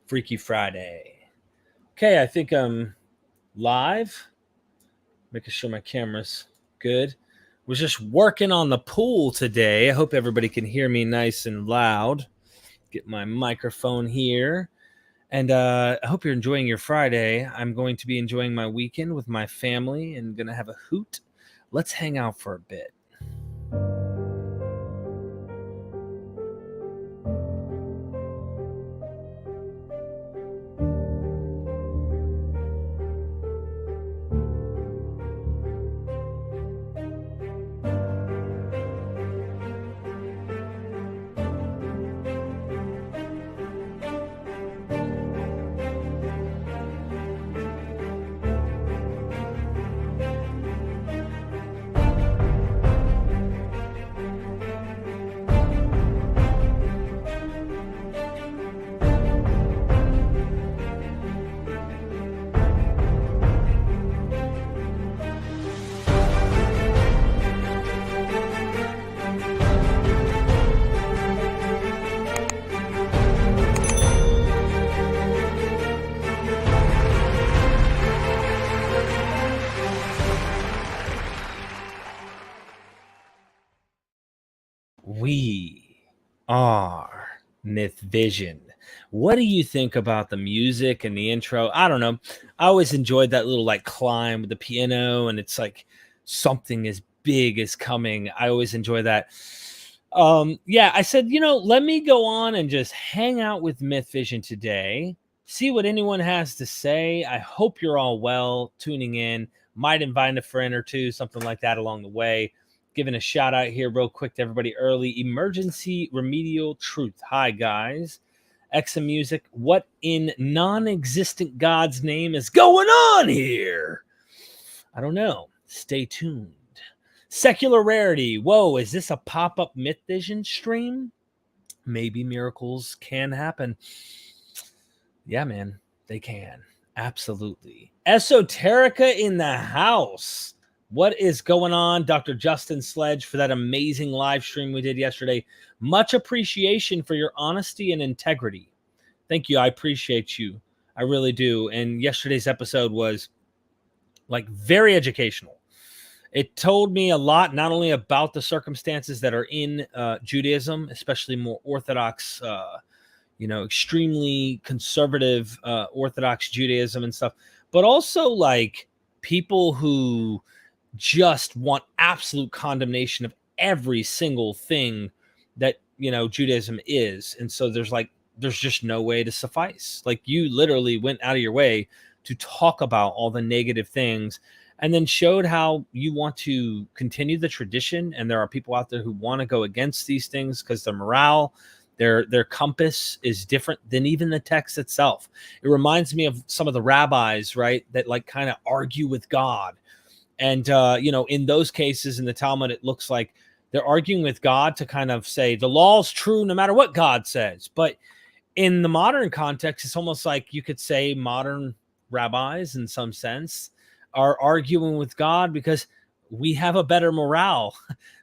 Freaky Friday. Okay, I think I'm live. Making sure my camera's good. Was just working on the pool today. I hope everybody can hear me nice and loud. Get my microphone here. And I hope you're enjoying your Friday. I'm going to be enjoying my weekend with my family and going to have a hoot. Let's hang out for a bit. We are MythVision. What do you think about the music and the intro? I don't know. I always enjoyed that little like climb with the piano, and it's like something as big is coming. I always enjoy that. Yeah, I said, let me go on and just hang out with MythVision today, see what anyone has to say. I hope you're all well, tuning in. Might invite a friend or two, something like that along the way. Giving a shout out here real quick to everybody early. Emergency Remedial Truth. Hi, guys. Exa Music. What in non-existent God's name is going on here? I don't know. Stay tuned. Secular Rarity. Whoa, is this a pop-up MythVision stream? Maybe miracles can happen. Yeah, man. They can. Absolutely. Esoterica in the house. What is going on, Dr. Justin Sledge, for that amazing live stream we did yesterday? Much appreciation for your honesty and integrity. Thank you. I appreciate you. I really do. And yesterday's episode was like very educational. It told me a lot, not only about the circumstances that are in Judaism, especially more Orthodox, extremely conservative Orthodox Judaism and stuff, but also like people who just want absolute condemnation of every single thing that Judaism is. And so there's just no way to suffice. Like, you literally went out of your way to talk about all the negative things and then showed how you want to continue the tradition. And there are people out there who want to go against these things because their morale, their compass is different than even the text itself. It reminds me of some of the rabbis, right, that like kind of argue with God. And, in those cases in the Talmud, it looks like they're arguing with God to kind of say the law's true no matter what God says. But in the modern context, it's almost like you could say modern rabbis, in some sense, are arguing with God because we have a better morale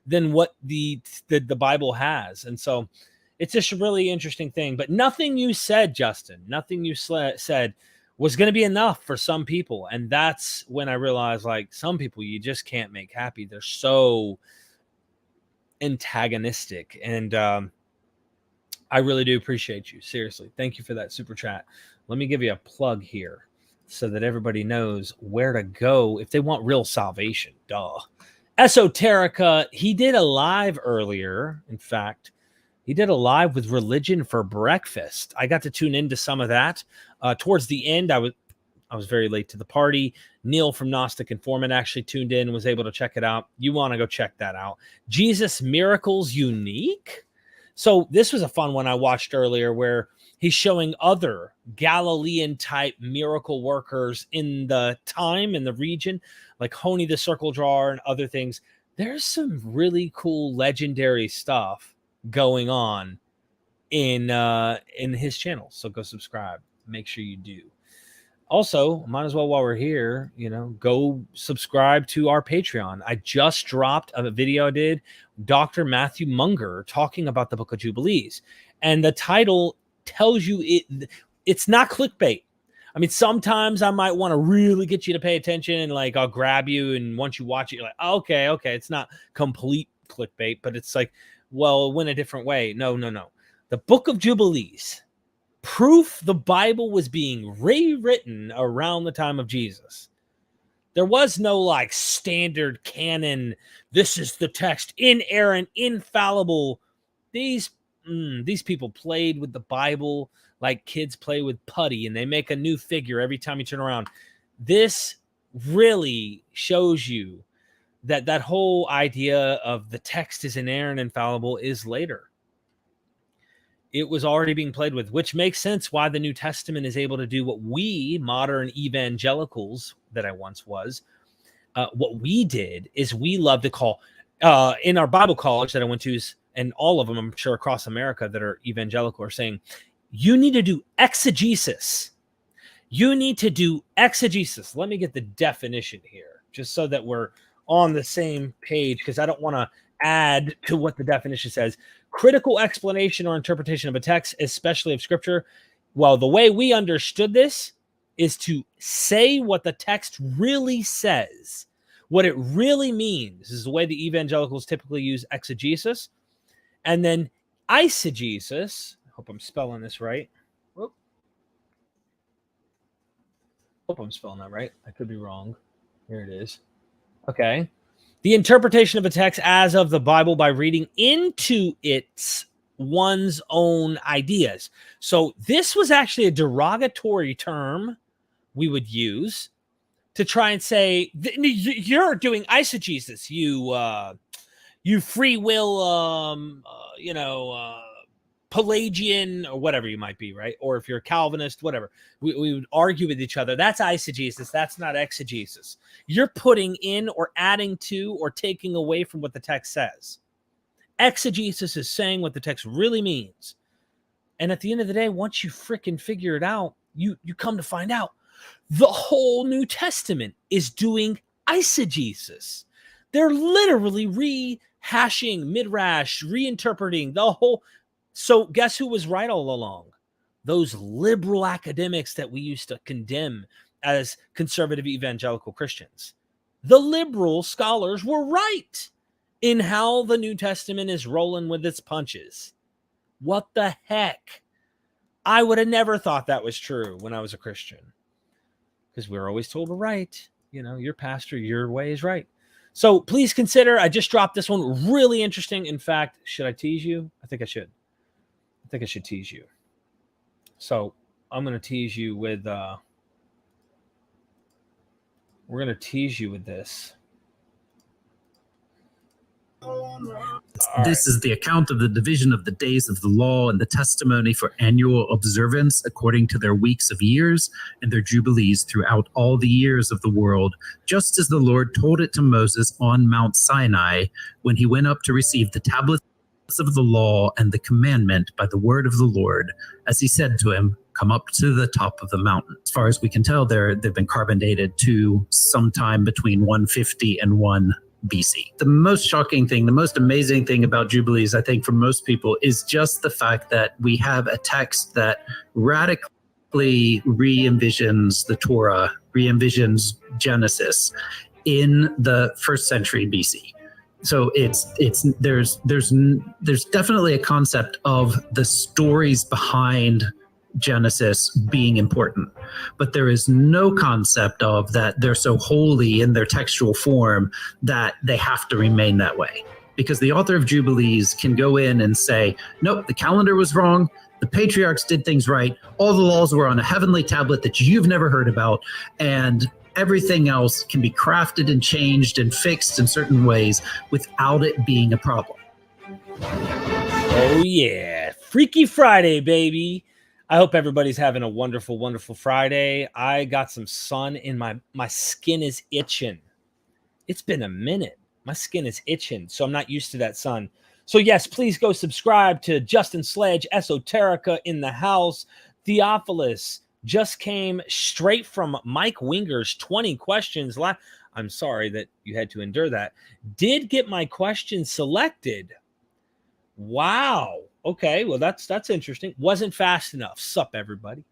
than what the Bible has. And so it's just a really interesting thing. But nothing you said, Justin, nothing you said was going to be enough for some people. And that's when I realized, like, some people you just can't make happy. They're so antagonistic. And I really do appreciate you. Seriously. Thank you for that super chat. Let me give you a plug here so that everybody knows where to go if they want real salvation. Duh. Esoterica, he did a live earlier. In fact, he did a live with Religion for Breakfast. I got to tune into some of that. Towards the end, I was very late to the party. Neil from Gnostic Informant actually tuned in and was able to check it out. You want to go check that out. Jesus Miracles Unique. So this was a fun one I watched earlier where he's showing other Galilean-type miracle workers in the time and the region, like Honi the Circle Drawer and other things. There's some really cool legendary stuff going on in his channel. So go subscribe. Make sure you do. Also, might as well, while we're here, go subscribe to our Patreon. I just dropped a video I did, Dr. Matthew Munger, talking about the book of Jubilees. And the title tells you it it's not clickbait. I mean, sometimes I might want to really get you to pay attention, and like I'll grab you, and once you watch it, you're like, oh, okay, it's not complete clickbait, but it's like, well, it went a different way. No. The Book of Jubilees, proof the Bible was being rewritten around the time of Jesus. There was no like standard canon. This is the text, inerrant, infallible. These people played with the Bible like kids play with putty, and they make a new figure every time you turn around. This really shows you that that whole idea of the text is inerrant, infallible is later. It was already being played with, which makes sense why the New Testament is able to do what we modern evangelicals that I once was, what we did is we love to call, in our Bible college that I went to, and all of them, I'm sure, across America that are evangelical are saying, you need to do exegesis. You need to do exegesis. Let me get the definition here, just so that we're on the same page, because I don't want to add to what the definition says. Critical explanation or interpretation of a text, especially of scripture. Well, the way we understood this is to say what the text really says, what it really means. This is the way the evangelicals typically use exegesis. And then isogesis, I hope I'm spelling this right. Whoop. Hope I'm spelling that right. I could be wrong. Here it is. Okay. The interpretation of a text as of the Bible by reading into its one's own ideas. So this was actually a derogatory term we would use to try and say, you're doing isogesis, you free will, Pelagian or whatever you might be, right? Or if you're a Calvinist, whatever. We would argue with each other. That's isogesis. That's not exegesis. You're putting in or adding to or taking away from what the text says. Exegesis is saying what the text really means. And at the end of the day, once you freaking figure it out, you come to find out the whole New Testament is doing isogesis. They're literally rehashing, midrash, reinterpreting the whole. So guess who was right all along? Those liberal academics that we used to condemn as conservative evangelical Christians. The liberal scholars were right in how the New Testament is rolling with its punches. What the heck? I would have never thought that was true when I was a Christian, because we were always told we're right. You know, your pastor, your way is right. So please consider, I just dropped this one, really interesting. In fact, should I tease you? I think I should. I think I should tease you. So I'm going to tease you with, we're going to tease you with this. This is the account of the division of the days of the law and the testimony for annual observance according to their weeks of years and their jubilees throughout all the years of the world, just as the Lord told it to Moses on Mount Sinai when he went up to receive the tablets of the law and the commandment by the word of the Lord, as he said to him, come up to the top of the mountain. As far as we can tell, they've been carbon dated to sometime between 150 and 1 BC. The most shocking thing, the most amazing thing about Jubilees, I think, for most people, is just the fact that we have a text that radically re-envisions the Torah, re-envisions Genesis in the 1st century BC. So there's definitely a concept of the stories behind Genesis being important, but there is no concept of that they're so holy in their textual form that they have to remain that way. Because the author of Jubilees can go in and say, nope, the calendar was wrong, the patriarchs did things right, all the laws were on a heavenly tablet that you've never heard about, and everything else can be crafted and changed and fixed in certain ways without it being a problem. Oh yeah, Freaky Friday, baby. I hope everybody's having a wonderful, wonderful Friday. I got some sun in my skin is itching. It's been a minute. My skin is itching, so I'm not used to that sun. So yes, please go subscribe to Justin Sledge, Esoterica in the house. Theophilus just came straight from Mike Winger's 20 questions. I'm sorry that you had to endure that. Did get my question selected. Wow. Okay, well, that's interesting. Wasn't fast enough. Sup, everybody.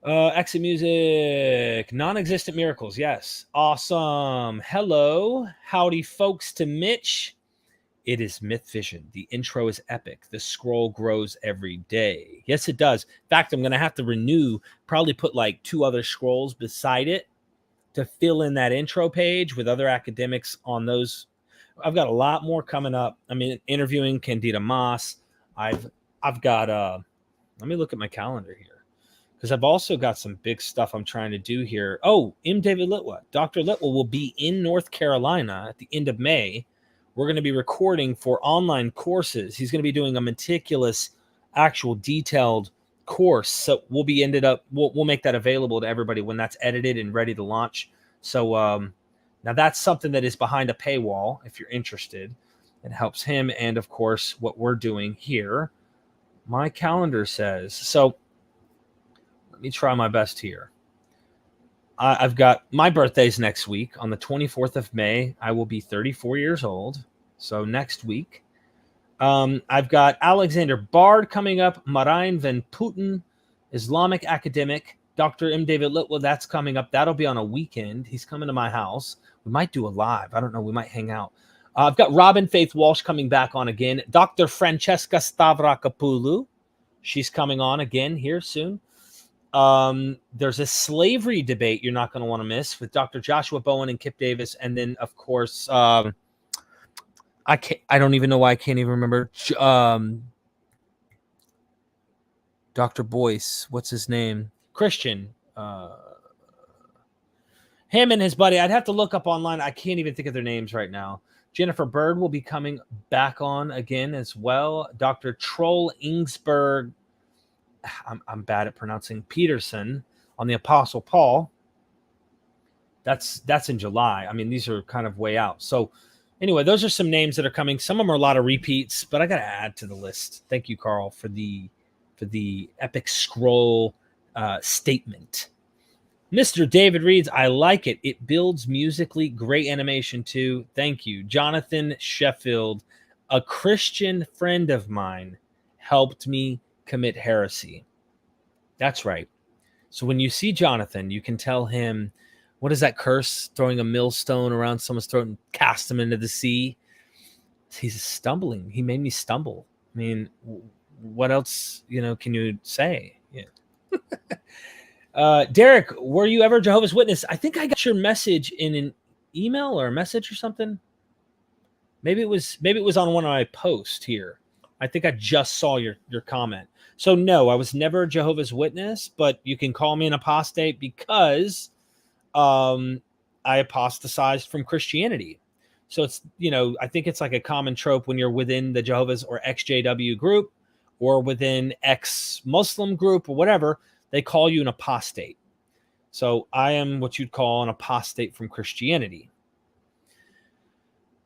Exit music, non-existent miracles. Yes. Awesome. Hello. Howdy, folks, to Mitch. It is MythVision. The intro is epic. The scroll grows every day. Yes, it does. In fact, I'm going to have to renew, probably put like 2 other scrolls beside it to fill in that intro page with other academics on those. I've got a lot more coming up. I mean, interviewing Candida Moss. I've got, let me look at my calendar here, because I've also got some big stuff I'm trying to do here. Oh, M. David Litwa. Dr. Litwa will be in North Carolina at the end of May. We're going to be recording for online courses. He's going to be doing a meticulous, actual detailed course. So we'll make that available to everybody when that's edited and ready to launch. So now that's something that is behind a paywall if you're interested. It helps him and, of course, what we're doing here. My calendar says so. Let me try my best here. I've got my birthday's next week on the 24th of May. I will be 34 years old. So next week. I've got Alexander Bard coming up. Marijn van Putten, Islamic academic. Dr. M. David Litwa, that's coming up. That'll be on a weekend. He's coming to my house. We might do a live. I don't know. We might hang out. I've got Robin Faith Walsh coming back on again. Dr. Francesca Stavrakopoulos. She's coming on again here soon. There's a slavery debate you're not going to want to miss with Dr. Joshua Bowen and Kip Davis. And then, of course, I don't even know why I can't even remember. Dr. Boyce, what's his name? Christian. Him and his buddy. I'd have to look up online. I can't even think of their names right now. Jennifer Bird will be coming back on again as well. Dr. Troll Ingsberg. I'm bad at pronouncing Peterson on the Apostle Paul. That's in July. I mean, these are kind of way out. So anyway, those are some names that are coming. Some of them are a lot of repeats, but I got to add to the list. Thank you, Carl, for the epic scroll statement. Mr. David reads, I like it. It builds musically. Great animation, too. Thank you. Jonathan Sheffield, a Christian friend of mine, helped me commit heresy. That's right. So when you see Jonathan, you can tell him, what is that curse? Throwing a millstone around someone's throat and cast him into the sea. He's stumbling. He made me stumble. I mean, what else, can you say? Yeah. Derek, were you ever Jehovah's Witness? I think I got your message in an email or a message or something. Maybe it was on one of my posts here. I think I just saw your comment. So no, I was never a Jehovah's Witness, but you can call me an apostate because I apostatized from Christianity. So it's, I think it's like a common trope when you're within the Jehovah's or XJW group or within ex-Muslim group or whatever, they call you an apostate. So I am what you'd call an apostate from Christianity.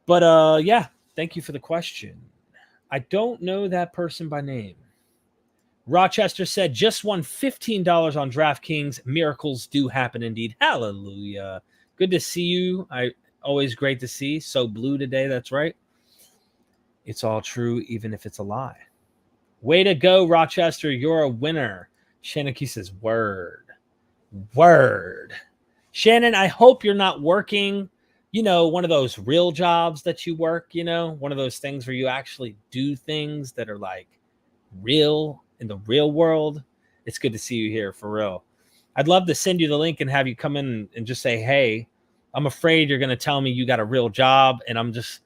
But yeah, thank you for the question. I don't know that person by name. Rochester said, just won $15 on DraftKings. Miracles do happen indeed. Hallelujah. Good to see you. Always great to see. So blue today, that's right. It's all true, even if it's a lie. Way to go, Rochester. You're a winner. Shannon Key says, word. Shannon, I hope you're not working, one of those real jobs that you work, one of those things where you actually do things that are like real in the real world. It's good to see you here for real. I'd love to send you the link and have you come in and just say, hey, I'm afraid you're going to tell me you got a real job. And I'm just,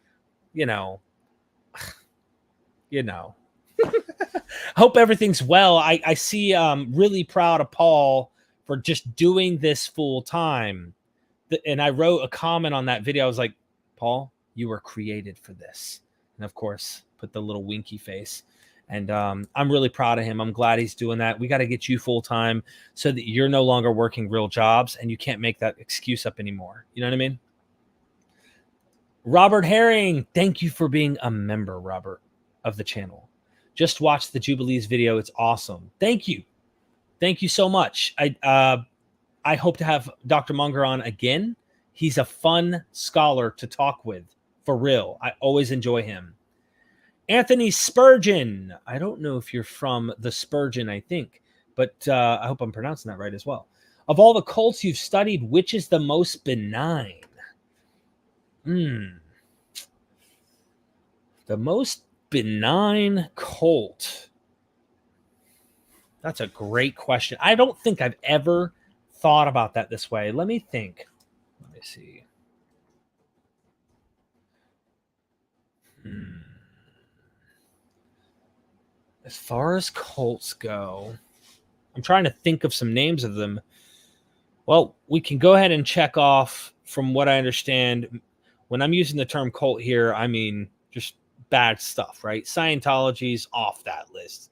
hope everything's well. I see really proud of Paul for just doing this full time. And I wrote a comment on that video. I was like, Paul, you were created for this. And of course, put the little winky face. And I'm really proud of him. I'm glad he's doing that. We got to get you full time so that you're no longer working real jobs and you can't make that excuse up anymore. You know what I mean? Robert Herring, thank you for being a member, Robert, of the channel. Just watch the Jubilees video. It's awesome. Thank you. Thank you so much. I hope to have Dr. Munger on again. He's a fun scholar to talk with, for real. I always enjoy him. Anthony Spurgeon. I don't know if you're from the Spurgeon, I think. but I hope I'm pronouncing that right as well. Of all the cults you've studied, which is the most benign? The most benign cult. That's a great question. I don't think I've ever thought about that this way. Let me think. Let me see. As far as cults go, I'm trying to think of some names of them. Well, we can go ahead and check off. From what I understand, when I'm using the term cult here, I mean just bad stuff, right? Scientology's off that list.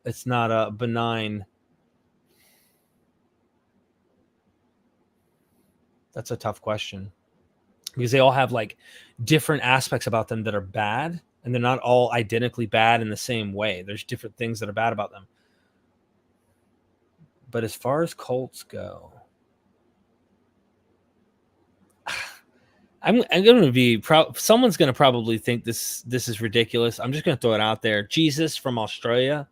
It's not a benign. That's a tough question because they all have like different aspects about them that are bad, and they're not all identically bad in the same way. There's different things that are bad about them. But as far as cults go, I'm going to be someone's going to probably think this is ridiculous. I'm just going to throw it out there. Jesus from Australia.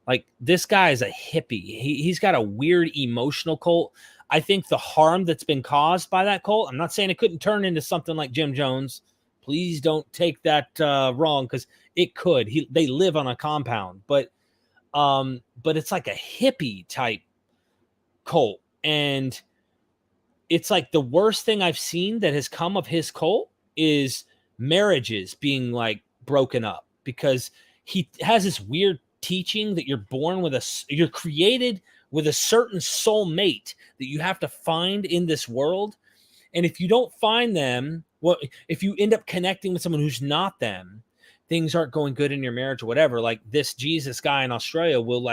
Like, this guy is a hippie. He's got a weird emotional cult. I think the harm that's been caused by that cult, I'm not saying it couldn't turn into something like Jim Jones. Please don't take that wrong, because it could. They live on a compound, but it's like a hippie type cult, and it's like the worst thing I've seen that has come of his cult is marriages being like broken up, because he has this weird teaching that you're created with a certain soul mate that you have to find in this world. And if you don't find them, well, if you end up connecting with someone who's not them, things aren't going good in your marriage or whatever. Like, this Jesus guy in Australia will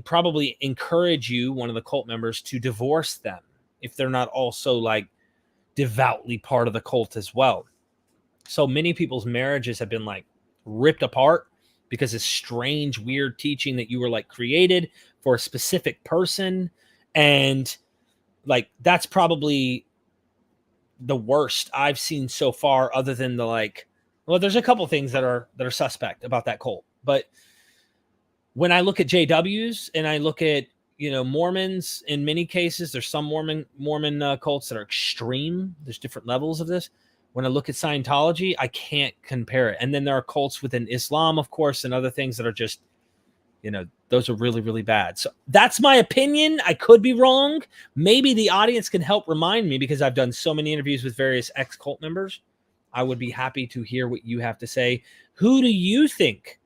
probably encourage you, one of the cult members, to divorce them if they're not also like devoutly part of the cult as well. So many people's marriages have been like ripped apart because of strange, weird teaching that you were like created for a specific person. And like, that's probably the worst I've seen so far, other than there's a couple things that are suspect about that cult. But when I look at JWs and I look at, Mormons, in many cases, there's some Mormon cults that are extreme. There's different levels of this. When I look at Scientology, I can't compare it. And then there are cults within Islam, of course, and other things that are just, those are really, really bad. So that's my opinion. I could be wrong. Maybe the audience can help remind me, because I've done so many interviews with various ex-cult members. I would be happy to hear what you have to say. Who do you think,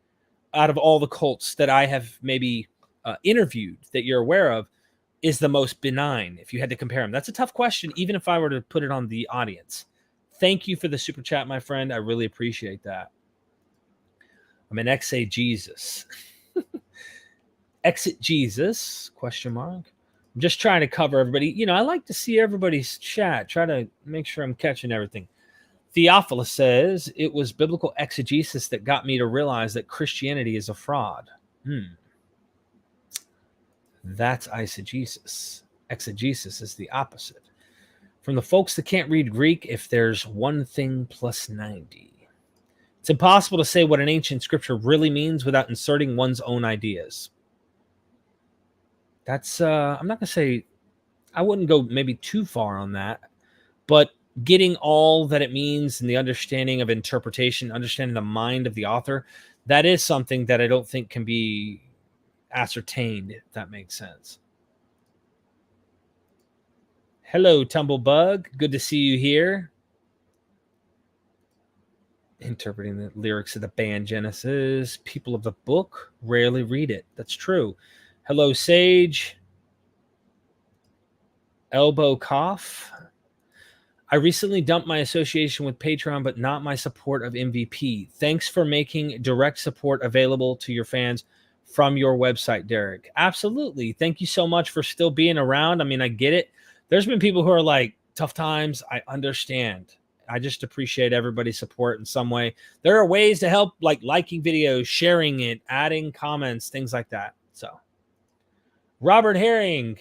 out of all the cults that I have maybe interviewed that you're aware of, is the most benign, if you had to compare them? That's a tough question, even if I were to put it on the audience. Thank you for the super chat, my friend. I really appreciate that. I'm an Exegesis. Exegesis, question mark. I'm just trying to cover everybody. I like to see everybody's chat. Try to make sure I'm catching everything. Theophilus says, it was biblical exegesis that got me to realize that Christianity is a fraud. That's eisegesis. Exegesis is the opposite. From the folks that can't read Greek, if there's one thing plus 90. It's impossible to say what an ancient scripture really means without inserting one's own ideas. That's, I'm not going to say, I wouldn't go maybe too far on that, but getting all that it means and the understanding of interpretation, understanding the mind of the author, that is something that I don't think can be ascertained, if that makes sense. Hello, Tumblebug. Good to see you here. Interpreting the lyrics of the band Genesis. People of the book rarely read it. That's true. Hello, Sage. Elbow Cough. I recently dumped my association with Patreon, but not my support of MVP. Thanks for making direct support available to your fans from your website, Derek. Absolutely. Thank you so much for still being around. I mean, I get it. There's been people who are like, tough times. I understand. I just appreciate everybody's support in some way. There are ways to help, like liking videos, sharing it, adding comments, things like that. So, Robert Herring,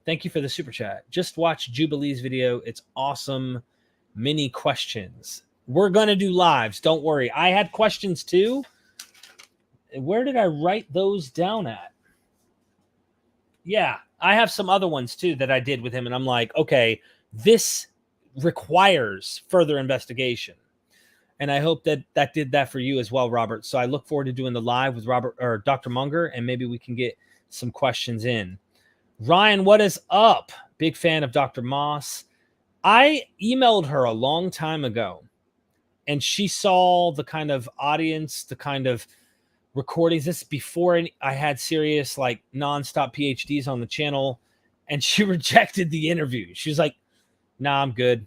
thank you for the super chat. Just watch Jubilees video. It's awesome. Many questions. We're going to do lives. Don't worry. I had questions too. Where did I write those down at? Yeah, I have some other ones too that I did with him, and I'm like, okay, this requires further investigation. And I hope that that did that for you as well, Robert. So I look forward to doing the live with Robert or Dr. Munger, and maybe we can get some questions in. Ryan, what is up? Big fan of Dr. Moss. I emailed her a long time ago, and she saw the kind of audience, the kind of recordings. This before I had serious, like, nonstop PhDs on the channel, and she rejected the interview. She was like, nah, I'm good.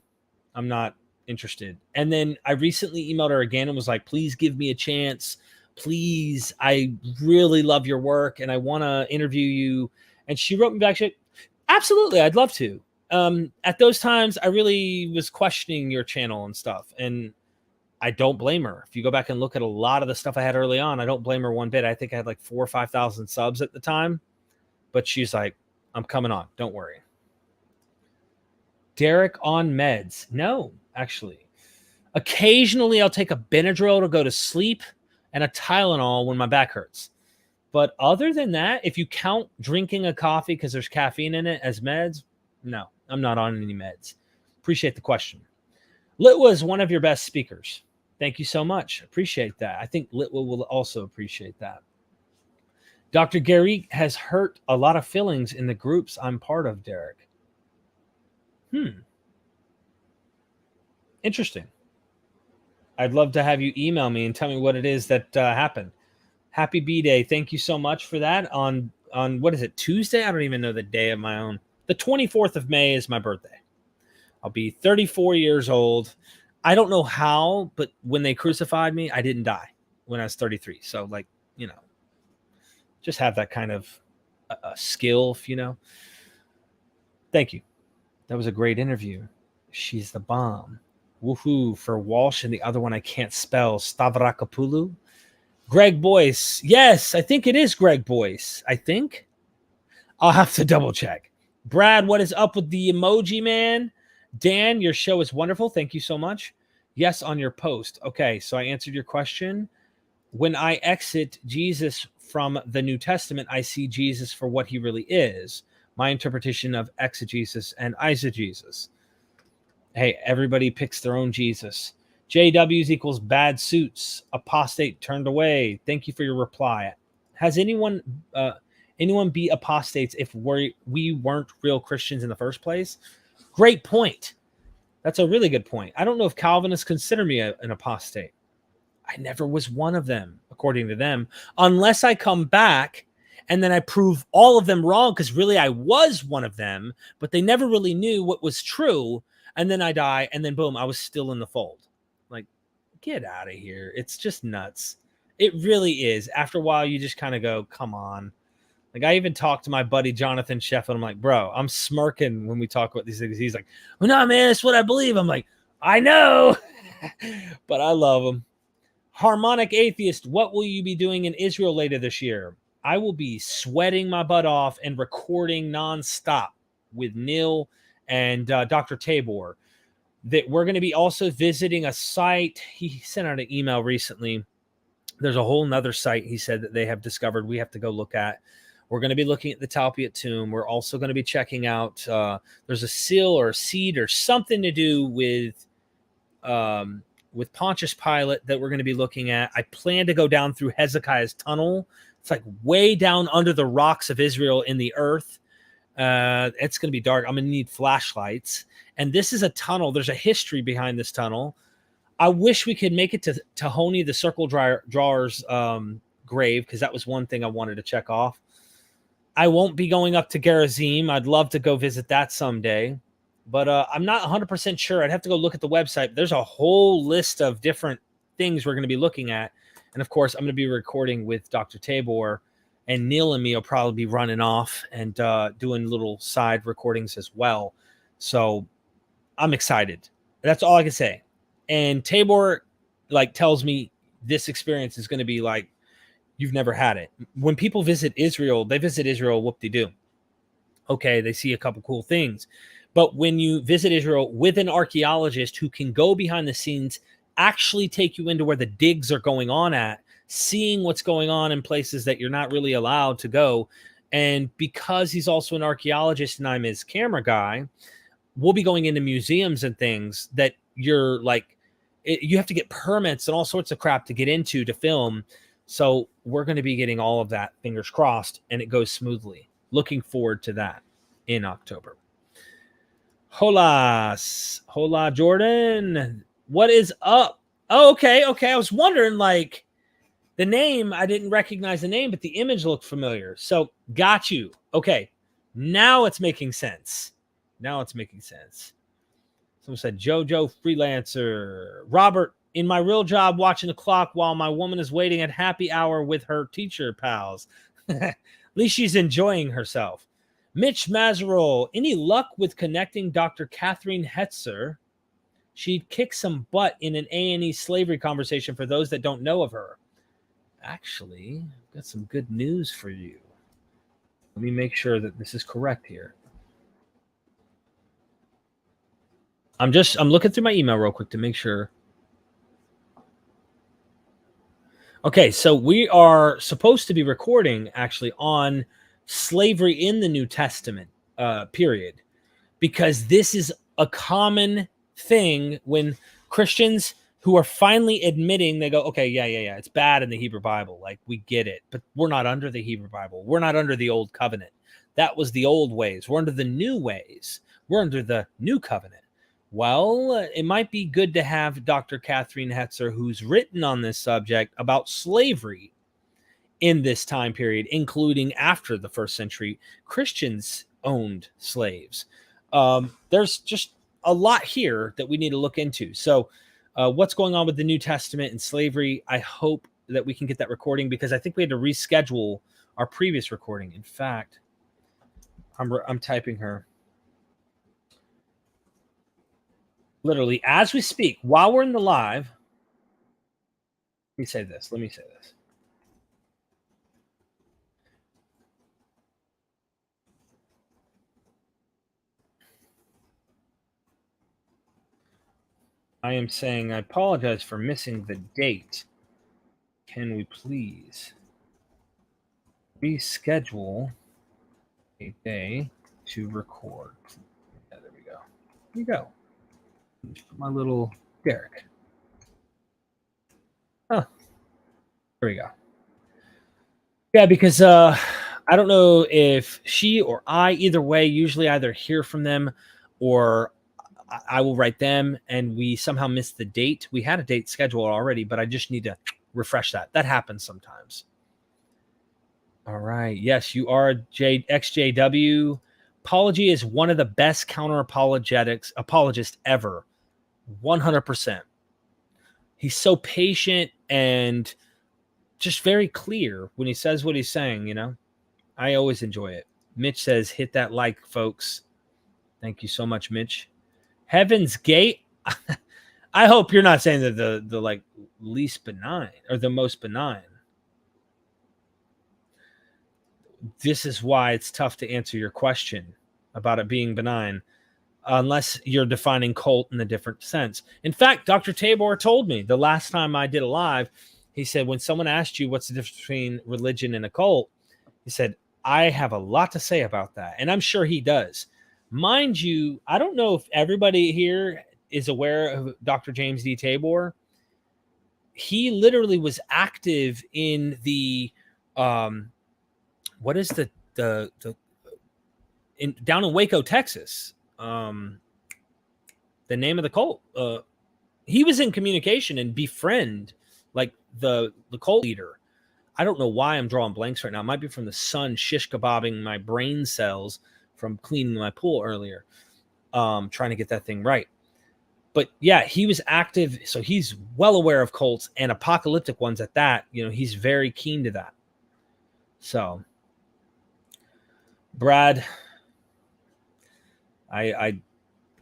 I'm not interested. And then I recently emailed her again and was like, please give me a chance. Please, I really love your work and I want to interview you. And she wrote me back, she, absolutely, I'd love to. At those times, I really was questioning your channel and stuff. And I don't blame her. If you go back and look at a lot of the stuff I had early on, I don't blame her one bit. I think I had like 4,000 or 5,000 subs at the time. But she's like, I'm coming on. Don't worry. Derek on meds. No, actually. Occasionally, I'll take a Benadryl to go to sleep and a Tylenol when my back hurts. But other than that, if you count drinking a coffee because there's caffeine in it as meds, no, I'm not on any meds. Appreciate the question. Litwa is one of your best speakers. Thank you so much. Appreciate that. I think Litwa will also appreciate that. Dr. Gary has hurt a lot of feelings in the groups I'm part of, Derek. Interesting. I'd love to have you email me and tell me what it is that happened. Happy B-Day. Thank you so much for that. On what is it, Tuesday? I don't even know the day of my own. The 24th of May is my birthday. I'll be 34 years old. I don't know how, but when they crucified me, I didn't die when I was 33. So, like, you know, just have that kind of skill, you know. Thank you. That was a great interview. She's the bomb. Woohoo for Walsh, and the other one I can't spell. Stavrakopoulos. Greg Boyce. Yes, I think it is Greg Boyce. I think. I'll have to double check. Brad, what is up with the emoji, man? Dan, your show is wonderful. Thank you so much. Yes, on your post. Okay, so I answered your question. When I exit Jesus from the New Testament, I see Jesus for what he really is. My interpretation of exegesis and isogesis. Hey, everybody picks their own Jesus. JWs equals bad suits. Apostate turned away. Thank you for your reply. Has anyone be apostates if we weren't real Christians in the first place? Great point. That's a really good point. I don't know if Calvinists consider me an apostate. I never was one of them, according to them, unless I come back and then I prove all of them wrong, because really I was one of them, but they never really knew what was true. And then I die, and then boom, I was still in the fold. Like, get out of here. It's just nuts. It really is. After a while, you just kind of go, come on. Like, I even talked to my buddy Jonathan Sheffield. I'm like, bro, I'm smirking when we talk about these things. He's like, well, no, man, it's what I believe. I'm like, I know, but I love him. Harmonic Atheist, what will you be doing in Israel later this year? I will be sweating my butt off and recording nonstop with Neil and Dr. Tabor. That we're going to be also visiting a site. He sent out an email recently. There's a whole nother site he said that they have discovered we have to go look at. We're going to be looking at the Talpiot tomb. We're also going to be checking out, there's a seal or a seed or something to do with Pontius Pilate that we're going to be looking at. I plan to go down through Hezekiah's tunnel. It's like way down under the rocks of Israel in the earth. It's going to be dark. I'm going to need flashlights. And this is a tunnel. There's a history behind this tunnel. I wish we could make it to Tahoni, the circle drawer's grave, because that was one thing I wanted to check off. I won't be going up to Gerizim. I'd love to go visit that someday. But I'm not 100% sure. I'd have to go look at the website. There's a whole list of different things we're going to be looking at. And, of course, I'm going to be recording with Dr. Tabor. And Neil and me will probably be running off and doing little side recordings as well. So I'm excited. That's all I can say. And Tabor, like, tells me this experience is going to be like you've never had it. When people visit Israel, they visit Israel whoop-de-doo. Okay, they see a couple cool things. But when you visit Israel with an archaeologist who can go behind the scenes, actually take you into where the digs are going on at, seeing what's going on in places that you're not really allowed to go. And because he's also an archaeologist and I'm his camera guy, we'll be going into museums and things that you're like, you have to get permits and all sorts of crap to get into to film. So we're going to be getting all of that, fingers crossed, and it goes smoothly. Looking forward to that in October. Hola, Jordan. What is up? Oh, okay. I was wondering, like, the name, I didn't recognize the name, but the image looked familiar. So got you. Okay. Now it's making sense. Someone said, Jojo freelancer. Robert, in my real job, watching the clock while my woman is waiting at happy hour with her teacher pals. At least she's enjoying herself. Mitch Mazerol, any luck with connecting Dr. Catherine Hetzer? She'd kick some butt in an A&E slavery conversation for those that don't know of her. Actually, I've got some good news for you. Let me make sure that this is correct here. I'm looking through my email real quick to make sure. Okay, so we are supposed to be recording actually on slavery in the New Testament period, because this is a common thing when Christians who are finally admitting, they go, okay, yeah, it's bad in the Hebrew Bible. Like, we get it, but we're not under the Hebrew Bible. We're not under the old covenant. That was the old ways. We're under the new ways. We're under the new covenant. Well, it might be good to have Dr. Catherine Hetzer, who's written on this subject about slavery in this time period, including after the first century. Christians owned slaves. There's just a lot here that we need to look into. So what's going on with the New Testament and slavery? I hope that we can get that recording, because I think we had to reschedule our previous recording. In fact, I'm typing her. Literally, as we speak, while we're in the live, let me say this. I am saying I apologize for missing the date. Can we please reschedule a day to record? Yeah, there we go. Here we go. My little Derek. Oh, there we go. Yeah, because I don't know if she or I, either way, usually either hear from them or I will write them, and we somehow missed the date. We had a date scheduled already, but I just need to refresh that. That happens sometimes. All right. Yes, you are XJW. Apology is one of the best apologists ever. 100%. He's so patient and just very clear when he says what he's saying, you know. I always enjoy it. Mitch says, hit that like, folks. Thank you so much, Mitch. Heaven's Gate. I hope you're not saying that the like least benign or the most benign. This is why it's tough to answer your question about it being benign, unless you're defining cult in a different sense. In fact, Dr. Tabor told me the last time I did a live, he said, when someone asked you what's the difference between religion and a cult, he said, I have a lot to say about that. And I'm sure he does. Mind you, I don't know if everybody here is aware of Dr. James D. Tabor. He literally was active in the, what is down in Waco, Texas. The name of the cult. He was in communication and befriend like the cult leader. I don't know why I'm drawing blanks right now. It might be from the sun shish kebabbing my brain cells from cleaning my pool earlier, trying to get that thing right. But yeah, he was active, so he's well aware of cults and apocalyptic ones at that. You know, he's very keen to that. So, Brad, I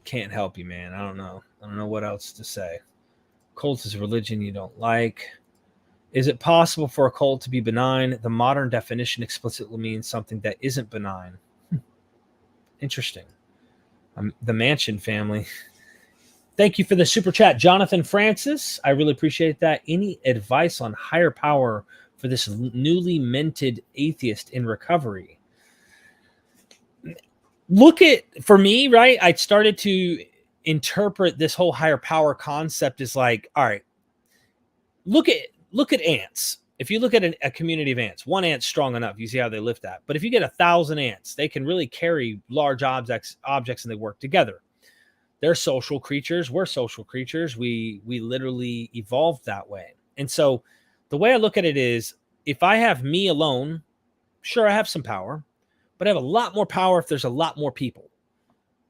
can't help you, man. I don't know what else to say. Cult is a religion you don't like. Is it possible for a cult to be benign? The modern definition explicitly means something that isn't benign. Interesting. The Mansion family. Thank you for the super chat, Jonathan Francis. I really appreciate that. Any advice on higher power for this newly minted atheist in recovery? For me, right? I started to interpret this whole higher power concept as like, all right, look at ants. If you look at a community of ants, one ant's strong enough. You see how they lift that. But if you get 1,000 ants, they can really carry large objects and they work together. They're social creatures. We're social creatures. We literally evolved that way. And so the way I look at it is, if I have me alone, sure, I have some power, but I have a lot more power if there's a lot more people.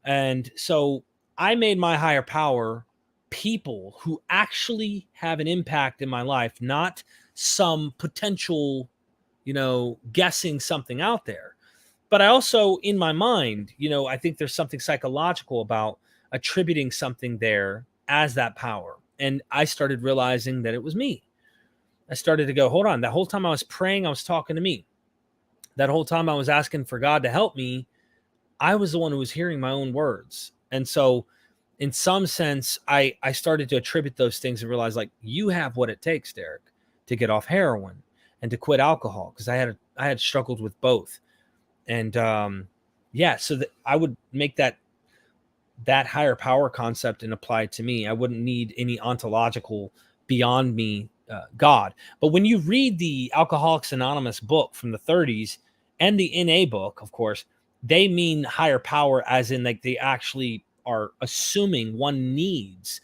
And so I made my higher power people who actually have an impact in my life, not some potential, guessing something out there. But I also, in my mind, I think there's something psychological about attributing something there as that power. And I started realizing that it was me. I started to go, hold on. That whole time I was praying, I was talking to me. That whole time I was asking for God to help me, I was the one who was hearing my own words. And so in some sense, I started to attribute those things and realize, like, you have what it takes, Derek, to get off heroin and to quit alcohol, because I had struggled with both. And so that I would make that higher power concept and apply it to me. I wouldn't need any ontological beyond me God. But when you read the Alcoholics Anonymous book from the 30s and the NA book, of course, they mean higher power as in, like, they actually are assuming one needs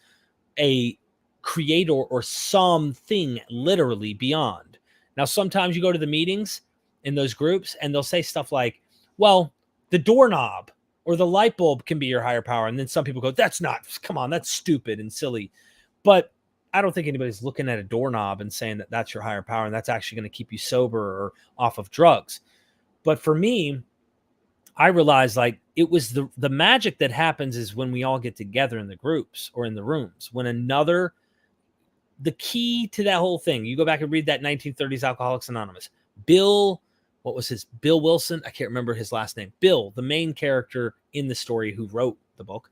a creator or something literally beyond. Now, sometimes you go to the meetings in those groups and they'll say stuff like, well, the doorknob or the light bulb can be your higher power. And then some people go, that's stupid and silly. But I don't think anybody's looking at a doorknob and saying that that's your higher power and that's actually going to keep you sober or off of drugs. But for me, I realized, like, it was the magic that happens is when we all get together in the groups or in the rooms. The key to that whole thing, you go back and read that 1930s Alcoholics Anonymous. Bill Wilson? I can't remember his last name. Bill, the main character in the story who wrote the book,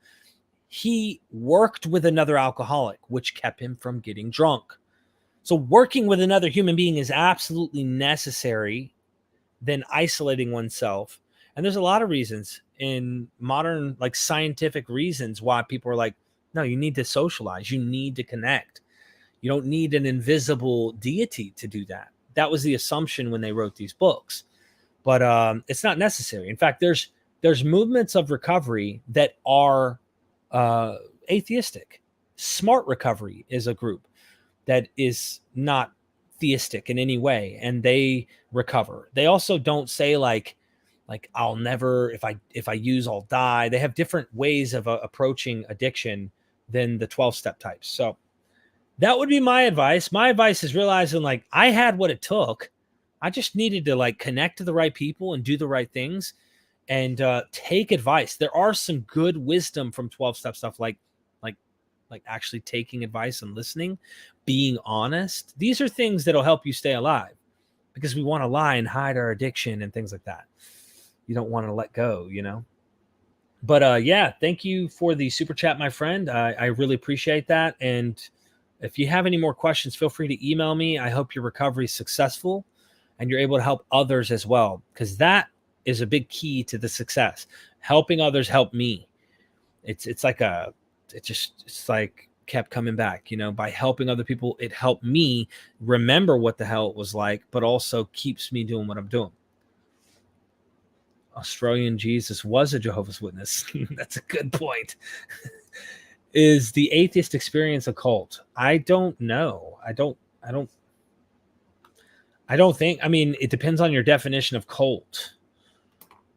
he worked with another alcoholic, which kept him from getting drunk. So working with another human being is absolutely necessary than isolating oneself. And there's a lot of reasons in modern, like, scientific reasons why people are like, no, you need to socialize. You need to connect. You don't need an invisible deity to do that. That was the assumption when they wrote these books. But it's not necessary. In fact, there's movements of recovery that are atheistic. Smart Recovery is a group that is not theistic in any way, and they recover. They also don't say like I'll never, if I use, I'll die. They have different ways of approaching addiction than the 12-step types. So that would be my advice. My advice is realizing, like, I had what it took. I just needed to, like, connect to the right people and do the right things and take advice. There are some good wisdom from 12-step stuff, like actually taking advice and listening, being honest. These are things that'll help you stay alive, because we want to lie and hide our addiction and things like that. You don't want to let go, But thank you for the super chat, my friend. I really appreciate that. And if you have any more questions, feel free to email me. I hope your recovery is successful and you're able to help others as well, because that is a big key to the success. Helping others help me. It's like kept coming back, by helping other people. It helped me remember what the hell it was like, but also keeps me doing what I'm doing. Australian Jesus was a Jehovah's Witness. That's a good point. Is the atheist experience a cult? I don't know. I don't think, it depends on your definition of cult,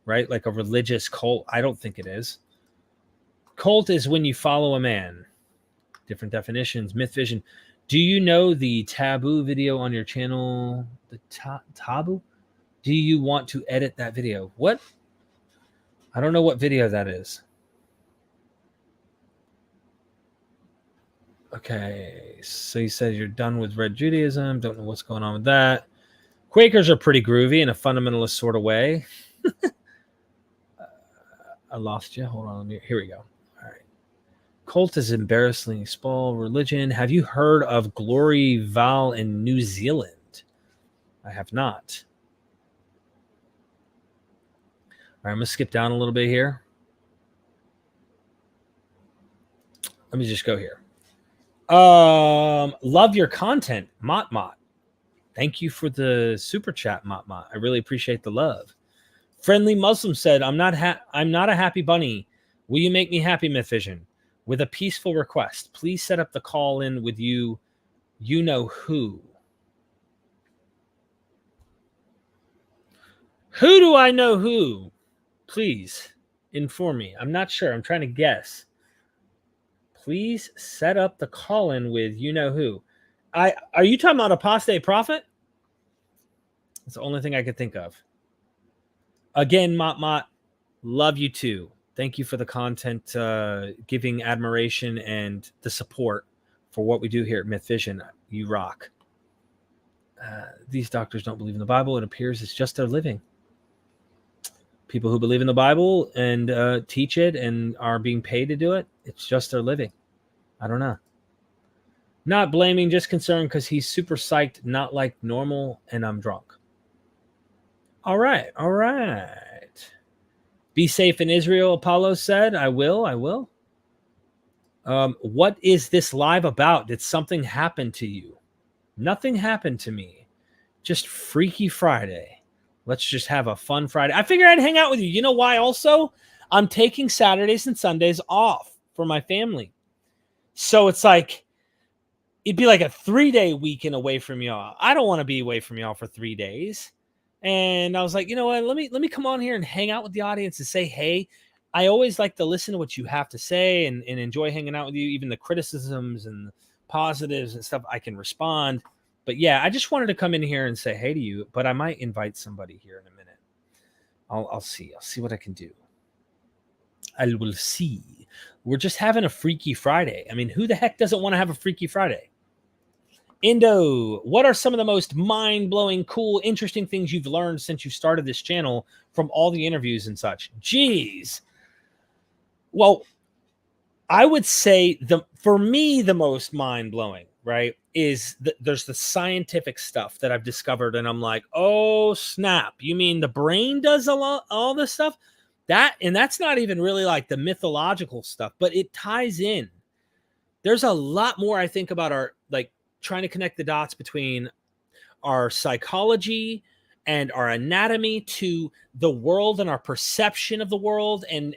right? Like a religious cult. I don't think it is. Cult is when you follow a man. Different definitions. MythVision. Do you know the taboo video on your channel? The taboo? Do you want to edit that video? What? I don't know what video that is. Okay, so you said you're done with Red Judaism. Don't know what's going on with that. Quakers are pretty groovy in a fundamentalist sort of way. I lost you. Hold on. Here we go. All right. Cult is embarrassingly small religion. Have you heard of Glory Val in New Zealand? I have not. All right, I'm going to skip down a little bit here. Let me just go here. Love your content, Mott Mott. Thank you for the super chat, Mott Mott. I really appreciate the love. Friendly Muslim said, I'm not a happy bunny. Will you make me happy, MythVision? With a peaceful request, please set up the call in with you know who. Who do I know who? Please inform me. I'm not sure. I'm trying to guess. Please set up the call in with you know who. Are you talking about apostate prophet? That's the only thing I could think of. Again, Mott Mott, love you too. Thank you for the content, giving admiration and the support for what we do here at MythVision. You rock. These doctors don't believe in the Bible. It appears it's just their living. People who believe in the Bible and teach it and are being paid to do it, it's just their living. I don't know. Not blaming, just concerned because he's super psyched, not like normal, and I'm drunk. All right. Be safe in Israel, Apollo said. I will. What is this live about? Did something happen to you? Nothing happened to me. Just Freaky Friday. Let's just have a fun Friday. I figured I'd hang out with you. You know why also? I'm taking Saturdays and Sundays off for my family. So it's like, it'd be like a 3-day weekend away from y'all. I don't want to be away from y'all for 3 days. And I was like, you know what? Let me come on here and hang out with the audience and say, hey, I always like to listen to what you have to say and enjoy hanging out with you. Even the criticisms and positives and stuff, I can respond. But yeah, I just wanted to come in here and say hey to you, but I might invite somebody here in a minute. I'll see. I'll see what I can do. I will see. We're just having a Freaky Friday. I mean, who the heck doesn't want to have a Freaky Friday? Indo, what are some of the most mind-blowing, cool, interesting things you've learned since you started this channel from all the interviews and such? Jeez. Well, I would say for me, the most mind-blowing, right, is there's the scientific stuff that I've discovered, and I'm like, oh, snap. You mean the brain does all this stuff? That's not even really like the mythological stuff, but it ties in. There's a lot more I think about our, like, trying to connect the dots between our psychology and our anatomy to the world and our perception of the world, and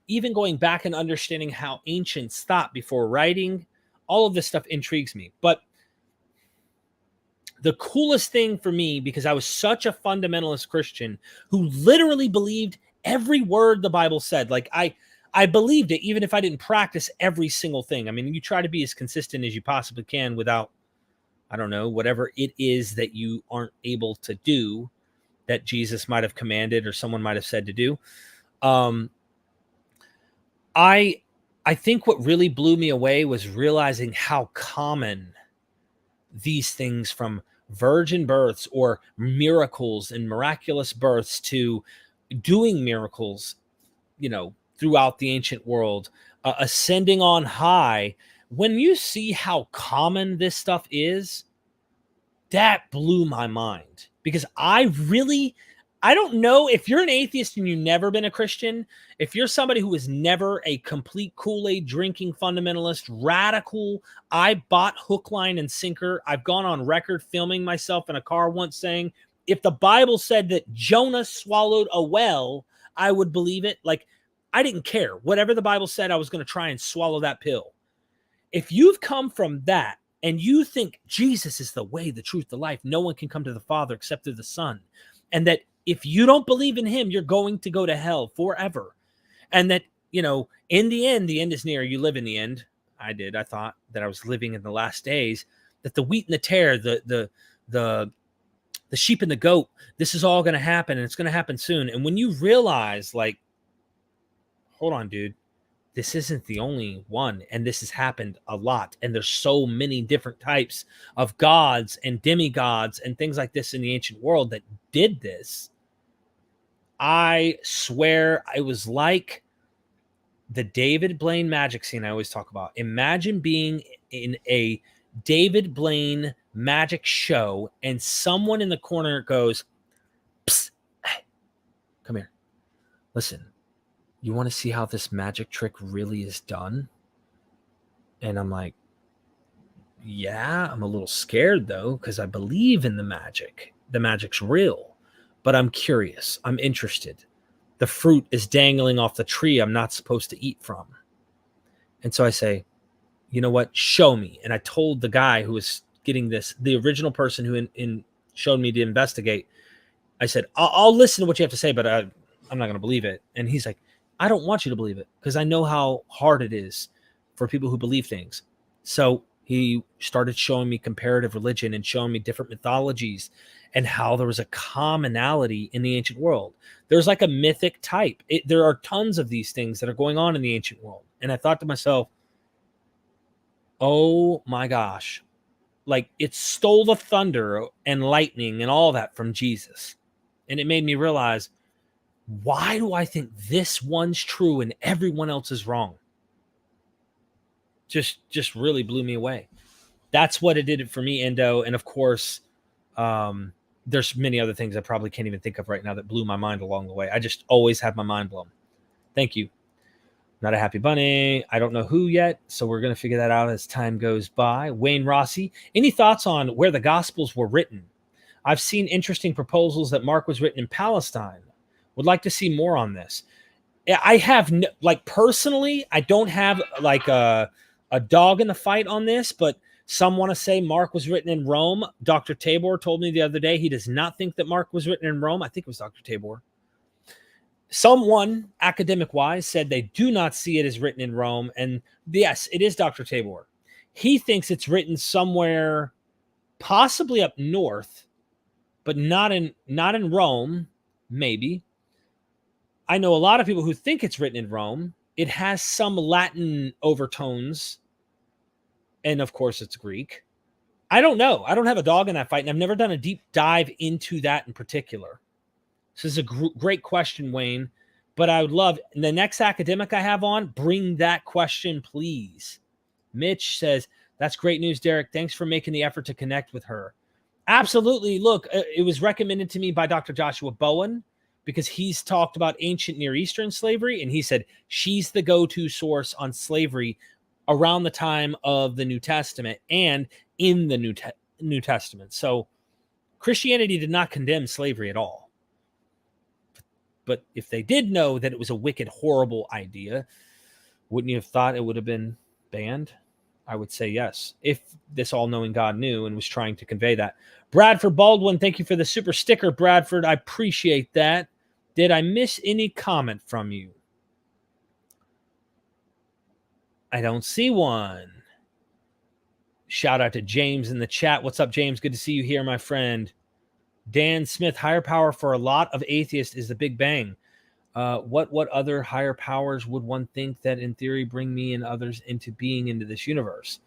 even going back and understanding how ancients thought before writing. All of this stuff intrigues me. But the coolest thing for me, because I was such a fundamentalist Christian who literally believed every word the Bible said, like I believed it, even if I didn't practice every single thing. I mean, you try to be as consistent as you possibly can without, I don't know, whatever it is that you aren't able to do that Jesus might have commanded or someone might have said to do. I think what really blew me away was realizing how common these things, from virgin births or miracles and miraculous births to doing miracles, you know, throughout the ancient world, ascending on high. When you see how common this stuff is, that blew my mind, because I don't know if you're an atheist and you've never been a Christian, if you're somebody who is never a complete Kool-Aid drinking fundamentalist, radical, I bought hook, line, and sinker. I've gone on record filming myself in a car once saying, if the Bible said that Jonah swallowed a whale, I would believe it. Like, I didn't care. Whatever the Bible said, I was going to try and swallow that pill. If you've come from that and you think Jesus is the way, the truth, the life, no one can come to the Father except through the Son, and that if you don't believe in him, you're going to go to hell forever, and that, you know, in the end is near. You live in the end. I did. I thought that I was living in the last days, that the wheat and the tare, the sheep and the goat, this is all going to happen, and it's going to happen soon. And when you realize, like, hold on, dude, this isn't the only one, and this has happened a lot, and there's so many different types of gods and demigods and things like this in the ancient world that did this. I swear, I was like the David Blaine magic scene I always talk about. Imagine being in a David Blaine magic show and someone in the corner goes, "Psst, hey, come here. Listen, you want to see how this magic trick really is done?" And I'm like, yeah, I'm a little scared though, because I believe in the magic. The magic's real, but I'm curious. I'm interested. The fruit is dangling off the tree I'm not supposed to eat from. And so I say, you know what? Show me. And I told the guy who was getting this, the original person who showed me to investigate, I said, I'll listen to what you have to say, but I'm not going to believe it. And he's like, I don't want you to believe it because I know how hard it is for people who believe things. So he started showing me comparative religion and showing me different mythologies and how there was a commonality in the ancient world. There's like a mythic type. There are tons of these things that are going on in the ancient world. And I thought to myself, oh my gosh, like it stole the thunder and lightning and all that from Jesus. And it made me realize, why do I think this one's true and everyone else is wrong? Just really blew me away. That's what it did for me, Endo. And of course, there's many other things I probably can't even think of right now that blew my mind along the way. I just always have my mind blown. Thank you. Not a happy bunny. I don't know who yet, so we're going to figure that out as time goes by. Wayne Rossi, any thoughts on where the Gospels were written? I've seen interesting proposals that Mark was written in Palestine. Would like to see more on this. I have, personally, I don't have like a dog in the fight on this, but some want to say Mark was written in Rome. Dr. Tabor told me the other day he does not think that Mark was written in Rome. I think it was Dr. Tabor. Someone, academic-wise, said they do not see it as written in Rome. And yes, it is Dr. Tabor. He thinks it's written somewhere possibly up north, but not in Rome, maybe. I know a lot of people who think it's written in Rome. It has some Latin overtones. And of course, it's Greek. I don't know. I don't have a dog in that fight, and I've never done a deep dive into that in particular. This is a great question, Wayne. But I would love, the next academic I have on, bring that question, please. Mitch says, that's great news, Derek. Thanks for making the effort to connect with her. Absolutely. Look, it was recommended to me by Dr. Joshua Bowen, because he's talked about ancient Near Eastern slavery, and he said she's the go-to source on slavery around the time of the New Testament and in the New Testament. So Christianity did not condemn slavery at all. But if they did know that it was a wicked, horrible idea, wouldn't you have thought it would have been banned? I would say yes, if this all-knowing God knew and was trying to convey that. Bradford Baldwin, thank you for the super sticker, Bradford. I appreciate that. Did I miss any comment from you? I don't see one. Shout out to James in the chat. What's up, James? Good to see you here, my friend. Dan Smith, higher power for a lot of atheists is the Big Bang. What other higher powers would one think that in theory bring me and others into being into this universe?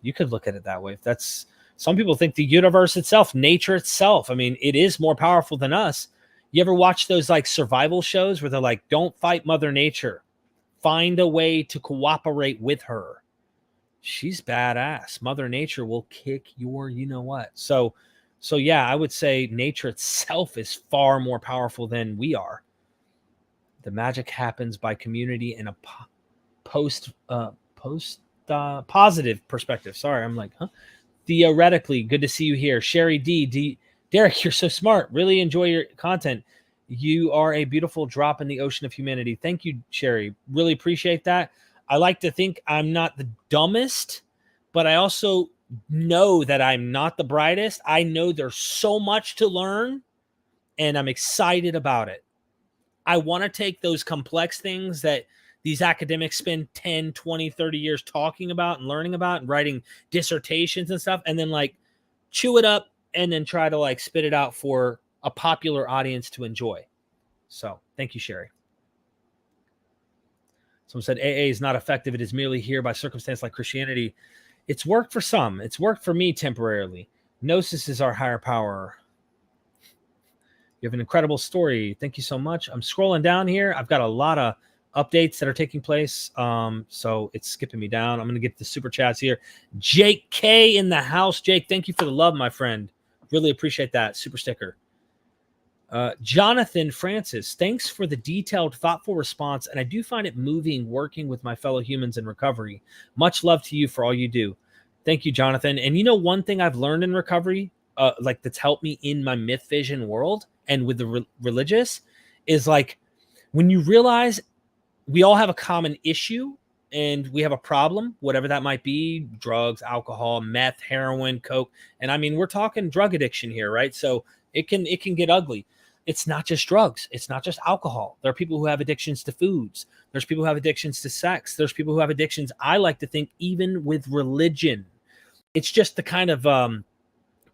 You could look at it that way. If that's, some people think the universe itself, nature itself, I mean, it is more powerful than us. You ever watch those like survival shows where they're like, don't fight Mother Nature. Find a way to cooperate with her. She's badass. Mother Nature will kick your you-know-what. So yeah, I would say nature itself is far more powerful than we are. The magic happens by community in a positive perspective. Sorry, I'm like, huh? Theoretically, good to see you here. Sherry D. Derek, you're so smart. Really enjoy your content. You are a beautiful drop in the ocean of humanity. Thank you, Sherry. Really appreciate that. I like to think I'm not the dumbest, but I also know that I'm not the brightest. I know there's so much to learn, and I'm excited about it. I want to take those complex things that these academics spend 10, 20, 30 years talking about and learning about and writing dissertations and stuff, and then like chew it up and then try to like spit it out for a popular audience to enjoy. So thank you, Sherry. Someone said AA is not effective. It is merely here by circumstance like Christianity. It's worked for some. It's worked for me temporarily. Gnosis is our higher power. You have an incredible story. Thank you so much. I'm scrolling down here. I've got a lot of updates that are taking place. So it's skipping me down. I'm going to get the super chats here. Jake K in the house. Jake, thank you for the love, my friend. Really appreciate that. Super sticker. Jonathan Francis, thanks for the detailed, thoughtful response. And I do find it moving working with my fellow humans in recovery. Much love to you for all you do. Thank you, Jonathan. And you know, one thing I've learned in recovery, like that's helped me in my MythVision world and with the religious is like, when you realize we all have a common issue and we have a problem, whatever that might be, drugs, alcohol, meth, heroin, coke. And I mean, we're talking drug addiction here, right? So it can get ugly. It's not just drugs. It's not just alcohol. There are people who have addictions to foods. There's people who have addictions to sex. There's people who have addictions, I like to think, even with religion. It's just the kind of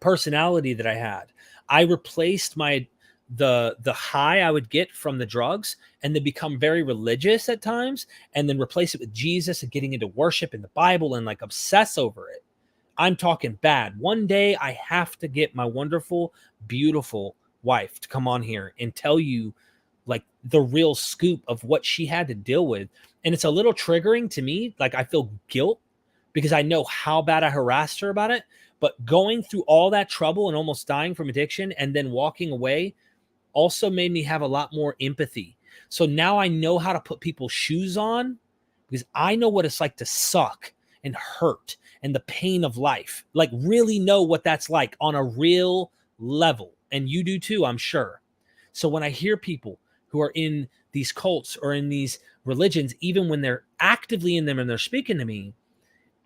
personality that I had. I replaced the high I would get from the drugs and then become very religious at times and then replace it with Jesus and getting into worship in the Bible and like obsess over it. I'm talking bad. One day I have to get my wonderful, beautiful wife to come on here and tell you like the real scoop of what she had to deal with. And it's a little triggering to me. Like I feel guilt because I know how bad I harassed her about it. But going through all that trouble and almost dying from addiction and then walking away also made me have a lot more empathy. So now I know how to put people's shoes on because I know what it's like to suck and hurt and the pain of life. Like really know what that's like on a real level. And you do too, I'm sure. So when I hear people who are in these cults or in these religions, even when they're actively in them and they're speaking to me,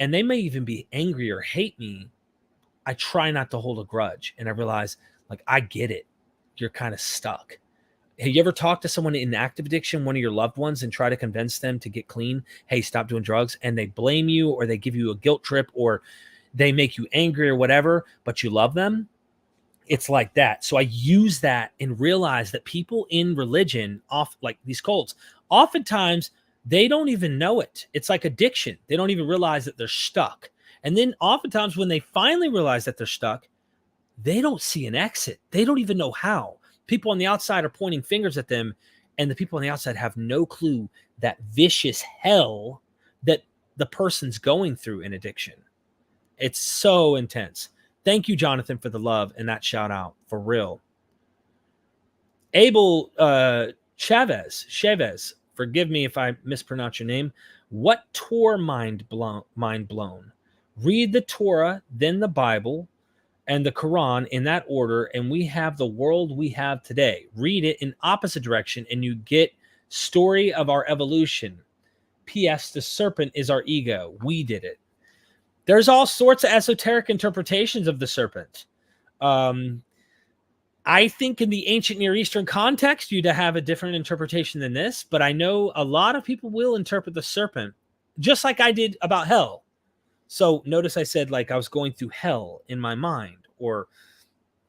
and they may even be angry or hate me, I try not to hold a grudge. And I realize, like, I get it. You're kind of stuck. Have you ever talked to someone in active addiction, one of your loved ones, and try to convince them to get clean? Hey, stop doing drugs. And they blame you or they give you a guilt trip or they make you angry or whatever, but you love them. It's like that. So I use that and realize that people in religion, like these cults, oftentimes they don't even know it. It's like addiction. They don't even realize that they're stuck. And then oftentimes when they finally realize that they're stuck, they don't see an exit. They don't even know how. People on the outside are pointing fingers at them, and the people on the outside have no clue that vicious hell that the person's going through in addiction. It's so intense. Thank you, Jonathan, for the love and that shout out, for real. Abel Chavez, forgive me if I mispronounce your name. What Torah mind blown? Read the Torah, then the Bible, and the Quran in that order, and we have the world we have today. Read it in opposite direction, and you get story of our evolution. P.S. The serpent is our ego. We did it. There's all sorts of esoteric interpretations of the serpent. I think in the ancient Near Eastern context, you'd have a different interpretation than this, but I know a lot of people will interpret the serpent just like I did about hell. So notice I said like I was going through hell in my mind, or,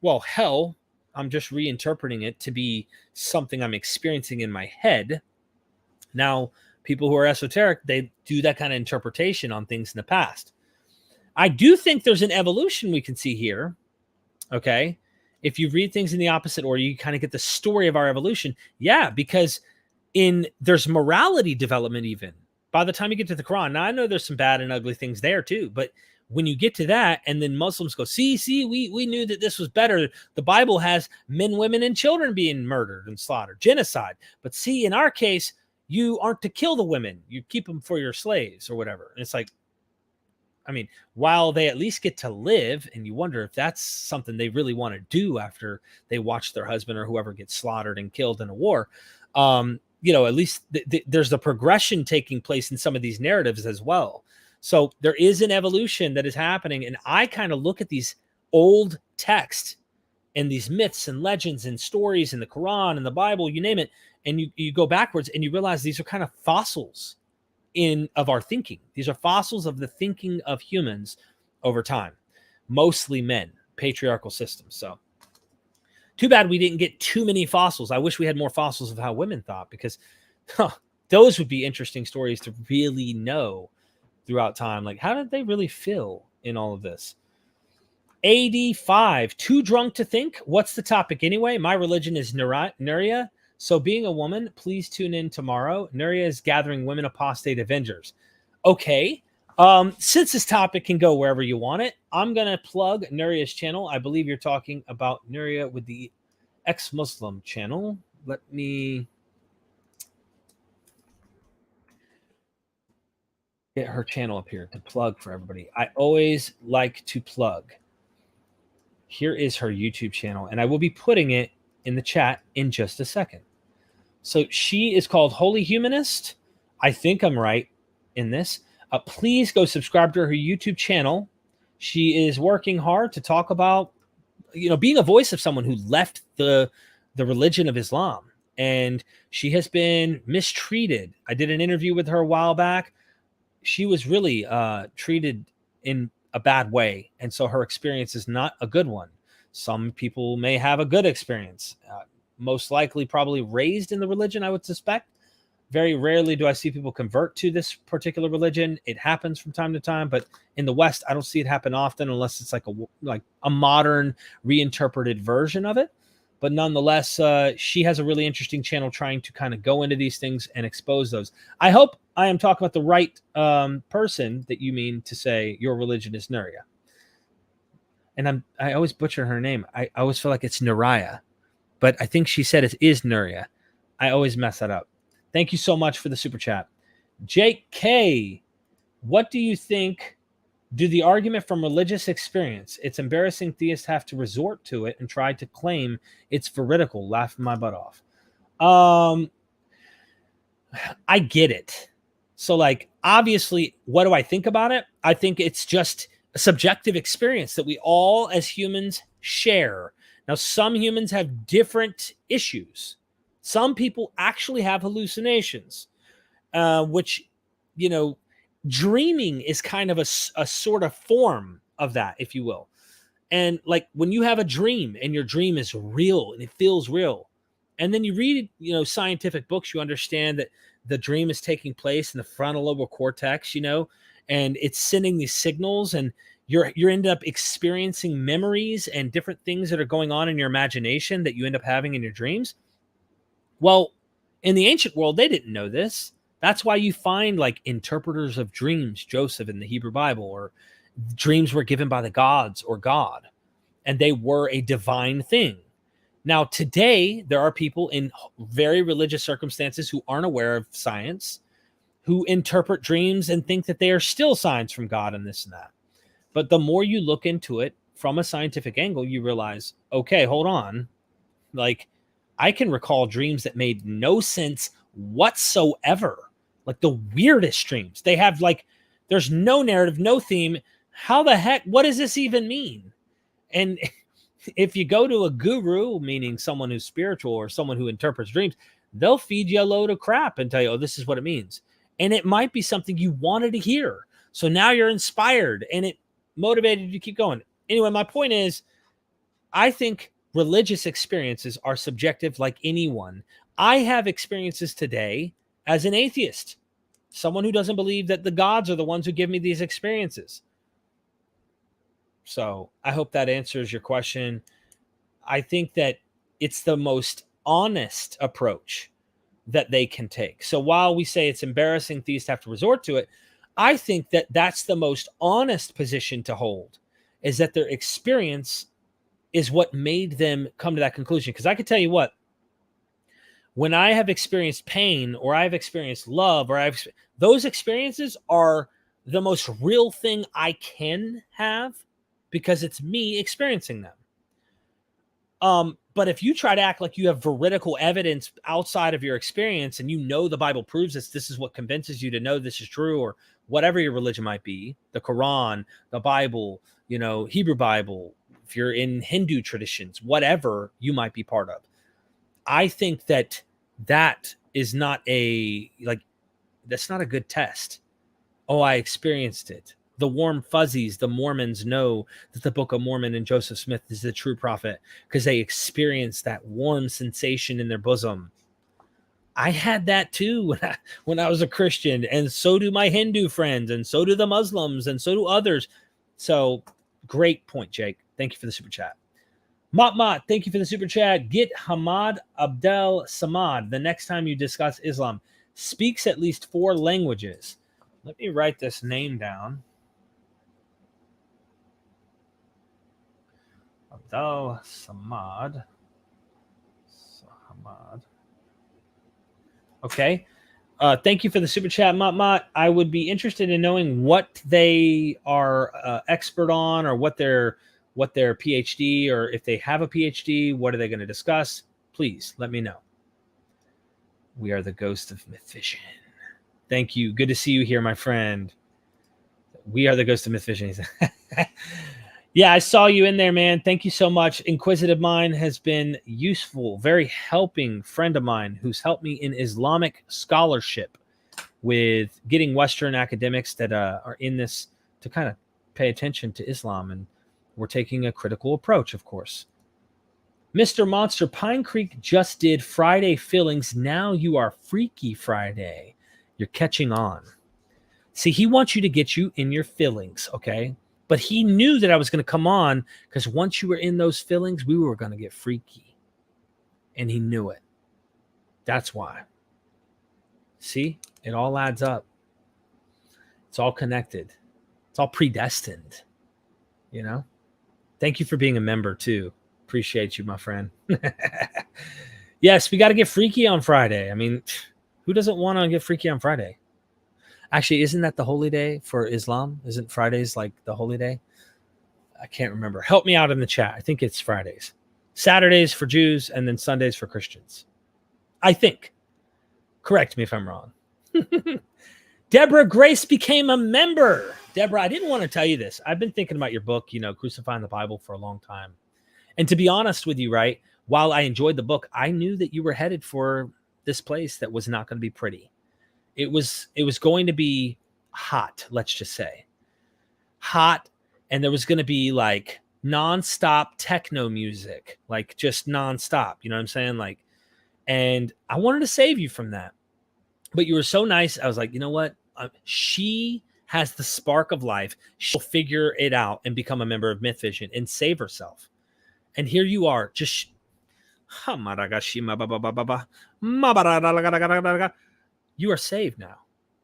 well, hell, I'm just reinterpreting it to be something I'm experiencing in my head. Now, people who are esoteric, they do that kind of interpretation on things in the past. I do think there's an evolution we can see here, okay? If you read things in the opposite order, you kind of get the story of our evolution. Yeah, because there's morality development even. By the time you get to the Quran, now I know there's some bad and ugly things there too, but when you get to that, and then Muslims go, see, we knew that this was better. The Bible has men, women, and children being murdered and slaughtered, genocide. But see, in our case, you aren't to kill the women. You keep them for your slaves or whatever. And it's like, I mean, while they at least get to live, and you wonder if that's something they really want to do after they watch their husband or whoever gets slaughtered and killed in a war, at least there's the progression taking place in some of these narratives as well. So there is an evolution that is happening. And I kind of look at these old texts and these myths and legends and stories in the Quran and the Bible, you name it, and you go backwards and you realize these are kind of fossils of our thinking. These are fossils of the thinking of humans over time, mostly men, patriarchal systems. So too bad we didn't get too many fossils. I wish we had more fossils of how women thought, because those would be interesting stories to really know throughout time. Like, how did they really feel in all of this? AD5, too drunk to think? What's the topic anyway? My religion is Nuria. So being a woman, please tune in tomorrow. Nuria is gathering women apostate avengers. Okay. Since this topic can go wherever you want it, I'm going to plug Nuria's channel. I believe you're talking about Nuria with the ex-Muslim channel. Let me get her channel up here to plug for everybody. I always like to plug. Here is her YouTube channel, and I will be putting it in the chat in just a second. So she is called Holy Humanist. I think I'm right in this. Please go subscribe to her YouTube channel. She is working hard to talk about, being a voice of someone who left the religion of Islam, and she has been mistreated. I did an interview with her a while back. She was really treated in a bad way, and so her experience is not a good one. Some people may have a good experience. Most likely probably raised in the religion, I would suspect. Very rarely do I see people convert to this particular religion. It happens from time to time, but in the West, I don't see it happen often unless it's like a modern reinterpreted version of it. But nonetheless, she has a really interesting channel trying to kind of go into these things and expose those. I hope I am talking about the right person that you mean to say your religion is Nuria. And I always butcher her name. I always feel like it's Nuria, but I think she said it is Nuria. I always mess that up. Thank you so much for the super chat. Jake K, what do you think? Do the argument from religious experience? It's embarrassing theists have to resort to it and try to claim it's veridical. Laughing my butt off. I get it. So, obviously, what do I think about it? I think it's just a subjective experience that we all as humans share. Now, some humans have different issues. Some people actually have hallucinations, which, dreaming is kind of a sort of form of that, if you will. And when you have a dream and your dream is real and it feels real, and then you read, scientific books, you understand that the dream is taking place in the frontal lobe cortex, and it's sending these signals, and you're end up experiencing memories and different things that are going on in your imagination that you end up having in your dreams. Well, in the ancient world, they didn't know this. That's why you find interpreters of dreams, Joseph in the Hebrew Bible, or dreams were given by the gods or God, and they were a divine thing. Now, today, there are people in very religious circumstances who aren't aware of science, who interpret dreams and think that they are still signs from God and this and that. But the more you look into it from a scientific angle, you realize, okay, hold on. I can recall dreams that made no sense whatsoever. The weirdest dreams. They have there's no narrative, no theme. How the heck, what does this even mean? And if you go to a guru, meaning someone who's spiritual or someone who interprets dreams, they'll feed you a load of crap and tell you, oh, this is what it means. And it might be something you wanted to hear. So now you're inspired and it motivated you to keep going. Anyway, my point is, I think religious experiences are subjective like anyone. I have experiences today as an atheist, someone who doesn't believe that the gods are the ones who give me these experiences. So I hope that answers your question. I think that it's the most honest approach that they can take. So while we say it's embarrassing theists have to resort to it, I think that that's the most honest position to hold, is that their experience is what made them come to that conclusion. Because I can tell you what, when I have experienced pain or I've experienced love, or those experiences are the most real thing I can have because it's me experiencing them. But if you try to act like you have veridical evidence outside of your experience and the Bible proves this is what convinces you to know this is true, or whatever your religion might be, the Quran, the Bible, Hebrew Bible, if you're in Hindu traditions, whatever you might be part of, I think that is not that's not a good test. Oh, I experienced it. The warm fuzzies, the Mormons know that the Book of Mormon and Joseph Smith is the true prophet because they experienced that warm sensation in their bosom. I had that too when I was a Christian, and so do my Hindu friends, and so do the Muslims, and so do others. So great point, Jake. Thank you for the super chat. Mott, thank you for the super chat. Get Hamad Abdel Samad. The next time you discuss Islam, speaks at least 4 languages. Let me write this name down. Abdel Samad. Okay. Thank you for the super chat, Mott. I would be interested in knowing what they are expert on, or what their PhD, or if they have a PhD, what are they going to discuss? Please let me know. We are the ghost of MythVision. Thank you. Good to see you here, my friend. We are the ghost of MythVision. Yeah, I saw you in there, man. Thank you so much. Inquisitive Mind has been useful, very helping friend of mine who's helped me in Islamic scholarship with getting Western academics that are in this to kind of pay attention to Islam. And we're taking a critical approach, of course. Mr. Monster, Pine Creek just did Friday fillings. Now you are Freaky Friday. You're catching on. See, he wants you to get you in your fillings, okay? But he knew that I was going to come on because once you were in those fillings, we were going to get freaky. And he knew it. That's why. See, it all adds up. It's all connected. It's all predestined. You know? Thank you for being a member too. Appreciate you, my friend. Yes, we got to get freaky on Friday. I mean, who doesn't want to get freaky on Friday? Actually, isn't that the holy day for Islam? Isn't Fridays like the holy day? I can't remember. Help me out in the chat. I think it's Fridays. Saturdays for Jews, and then Sundays for Christians. I think. Correct me if I'm wrong. Deborah Grace became a member. Deborah, I didn't want to tell you this. I've been thinking about your book, Crucifying the Bible, for a long time. And to be honest with you, right, while I enjoyed the book, I knew that you were headed for this place that was not going to be pretty. It was going to be hot, let's just say. Hot, and there was going to be like nonstop techno music, like just nonstop, you know what I'm saying? Like, and I wanted to save you from that. But you were so nice. I was like, you know what? She has the spark of life. She'll figure it out and become a member of MythVision and save herself. And here you are, just you are saved now.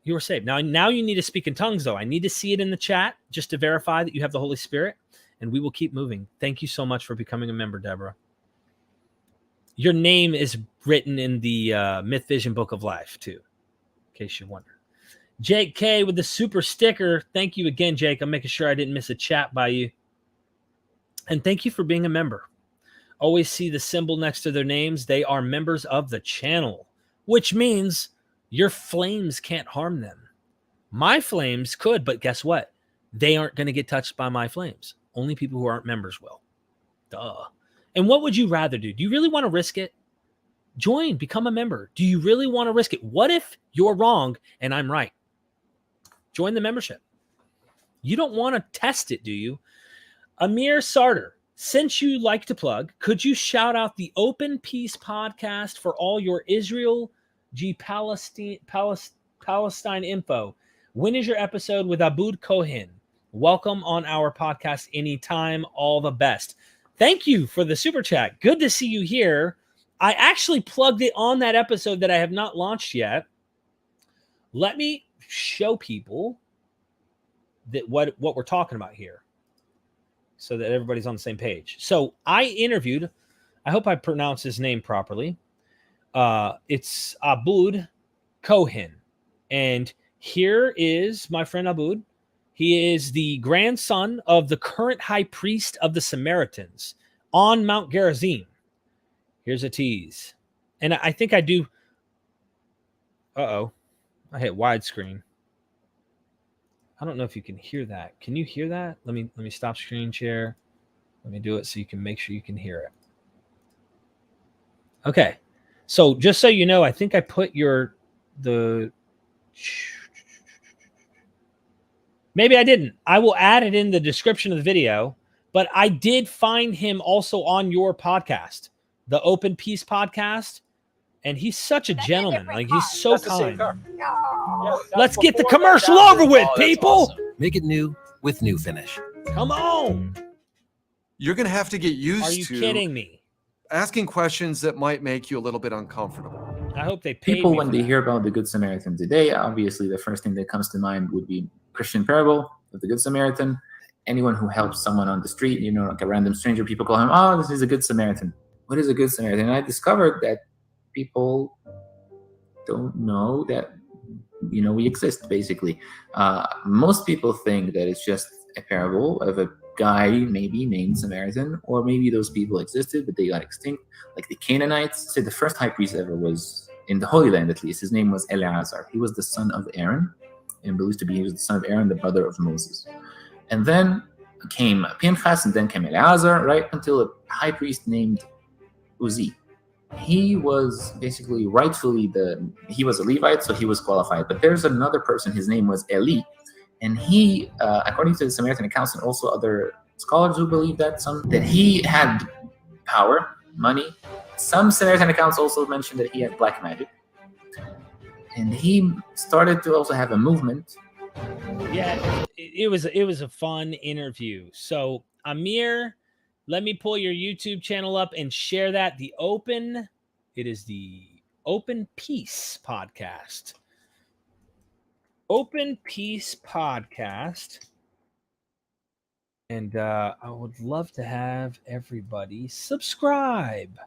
You are saved. Now you need to speak in tongues, though. I need to see it in the chat just to verify that you have the Holy Spirit, and we will keep moving. Thank you so much for becoming a member, Deborah. Your name is written in the MythVision Book of Life, too, in case you wonder. Jake K with the super sticker. Thank you again, Jake. I'm making sure I didn't miss a chat by you. And thank you for being a member. Always see the symbol next to their names. They are members of the channel, which means your flames can't harm them. My flames could, but guess what? They aren't going to get touched by my flames. Only people who aren't members will. Duh. And what would you rather do? Do you really want to risk it? Join, become a member. Do you really want to risk it? What if you're wrong and I'm right? Join the membership. You don't want to test it, do you? Amir Sarter, since you like to plug, could you shout out the Open Peace podcast for all your Israel Palestine info? When is your episode with Abud Cohen? Welcome on our podcast anytime. All the best. Thank you for the super chat. Good to see you here. I actually plugged it on that episode that I have not launched yet. Let me show people that what we're talking about here so that everybody's on the same page. So I interviewed, I hope I pronounce his name properly. It's Abud Cohen. And here is my friend Abud. He is the grandson of the current high priest of the Samaritans on Mount Gerizim. Here's a tease. And I think I do. Uh-oh. I hit widescreen. I don't know if you can hear that. Can you hear that? Let me stop screen share. Let me do it so you can make sure you can hear it. Okay. So just so you know, I think I put maybe I didn't. I will add it in the description of the video, but I did find him also on your podcast, the Open Peace podcast, and he's such a gentleman. Like, he's so kind. Let's get the commercial over with, people. Awesome. Make it new with New Finish. Come on. you're going to have to get used Are you to kidding me? asking questions that might make you a little bit uncomfortable. I hope they paid People, me when for they that. hear about the Good Samaritan today, obviously the first thing that comes to mind would be Christian parable of the Good Samaritan. Anyone who helps someone on the street, like a random stranger, people call him, oh, this is a Good Samaritan. What is a Good Samaritan? And I discovered that people don't know that, we exist, basically. Most people think that it's just a parable of a guy maybe named Samaritan, or maybe those people existed, but they got extinct. Like the Canaanites, say the first high priest ever was, in the Holy Land at least, his name was Eleazar. He was the son of Aaron, and believed to be he was the son of Aaron, the brother of Moses. And then came Pinchas, and then came Eleazar, right until a high priest named Uzi. He was basically rightfully he was a Levite, so he was qualified. But there's another person, his name was Eli, and he, according to the Samaritan accounts and also other scholars who believe that he had power, money. Some Samaritan accounts also mention that he had black magic. And he started to also have a movement. Yeah, it was a fun interview. So Amir, let me pull your YouTube channel up and share that. It is the Open Peace Podcast. Open Peace Podcast. And I would love to have everybody subscribe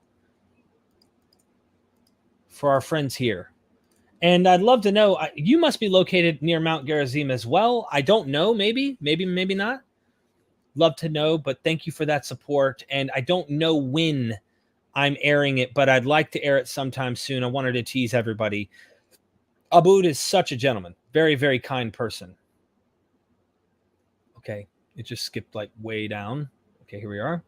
for our friends here. And I'd love to know, you must be located near Mount Gerizim as well. I don't know, maybe not. Love to know, but thank you for that support. And I don't know when I'm airing it, but I'd like to air it sometime soon. I wanted to tease everybody. Aboud is such a gentleman. Very, very kind person. Okay, it just skipped like way down. Okay, here we are.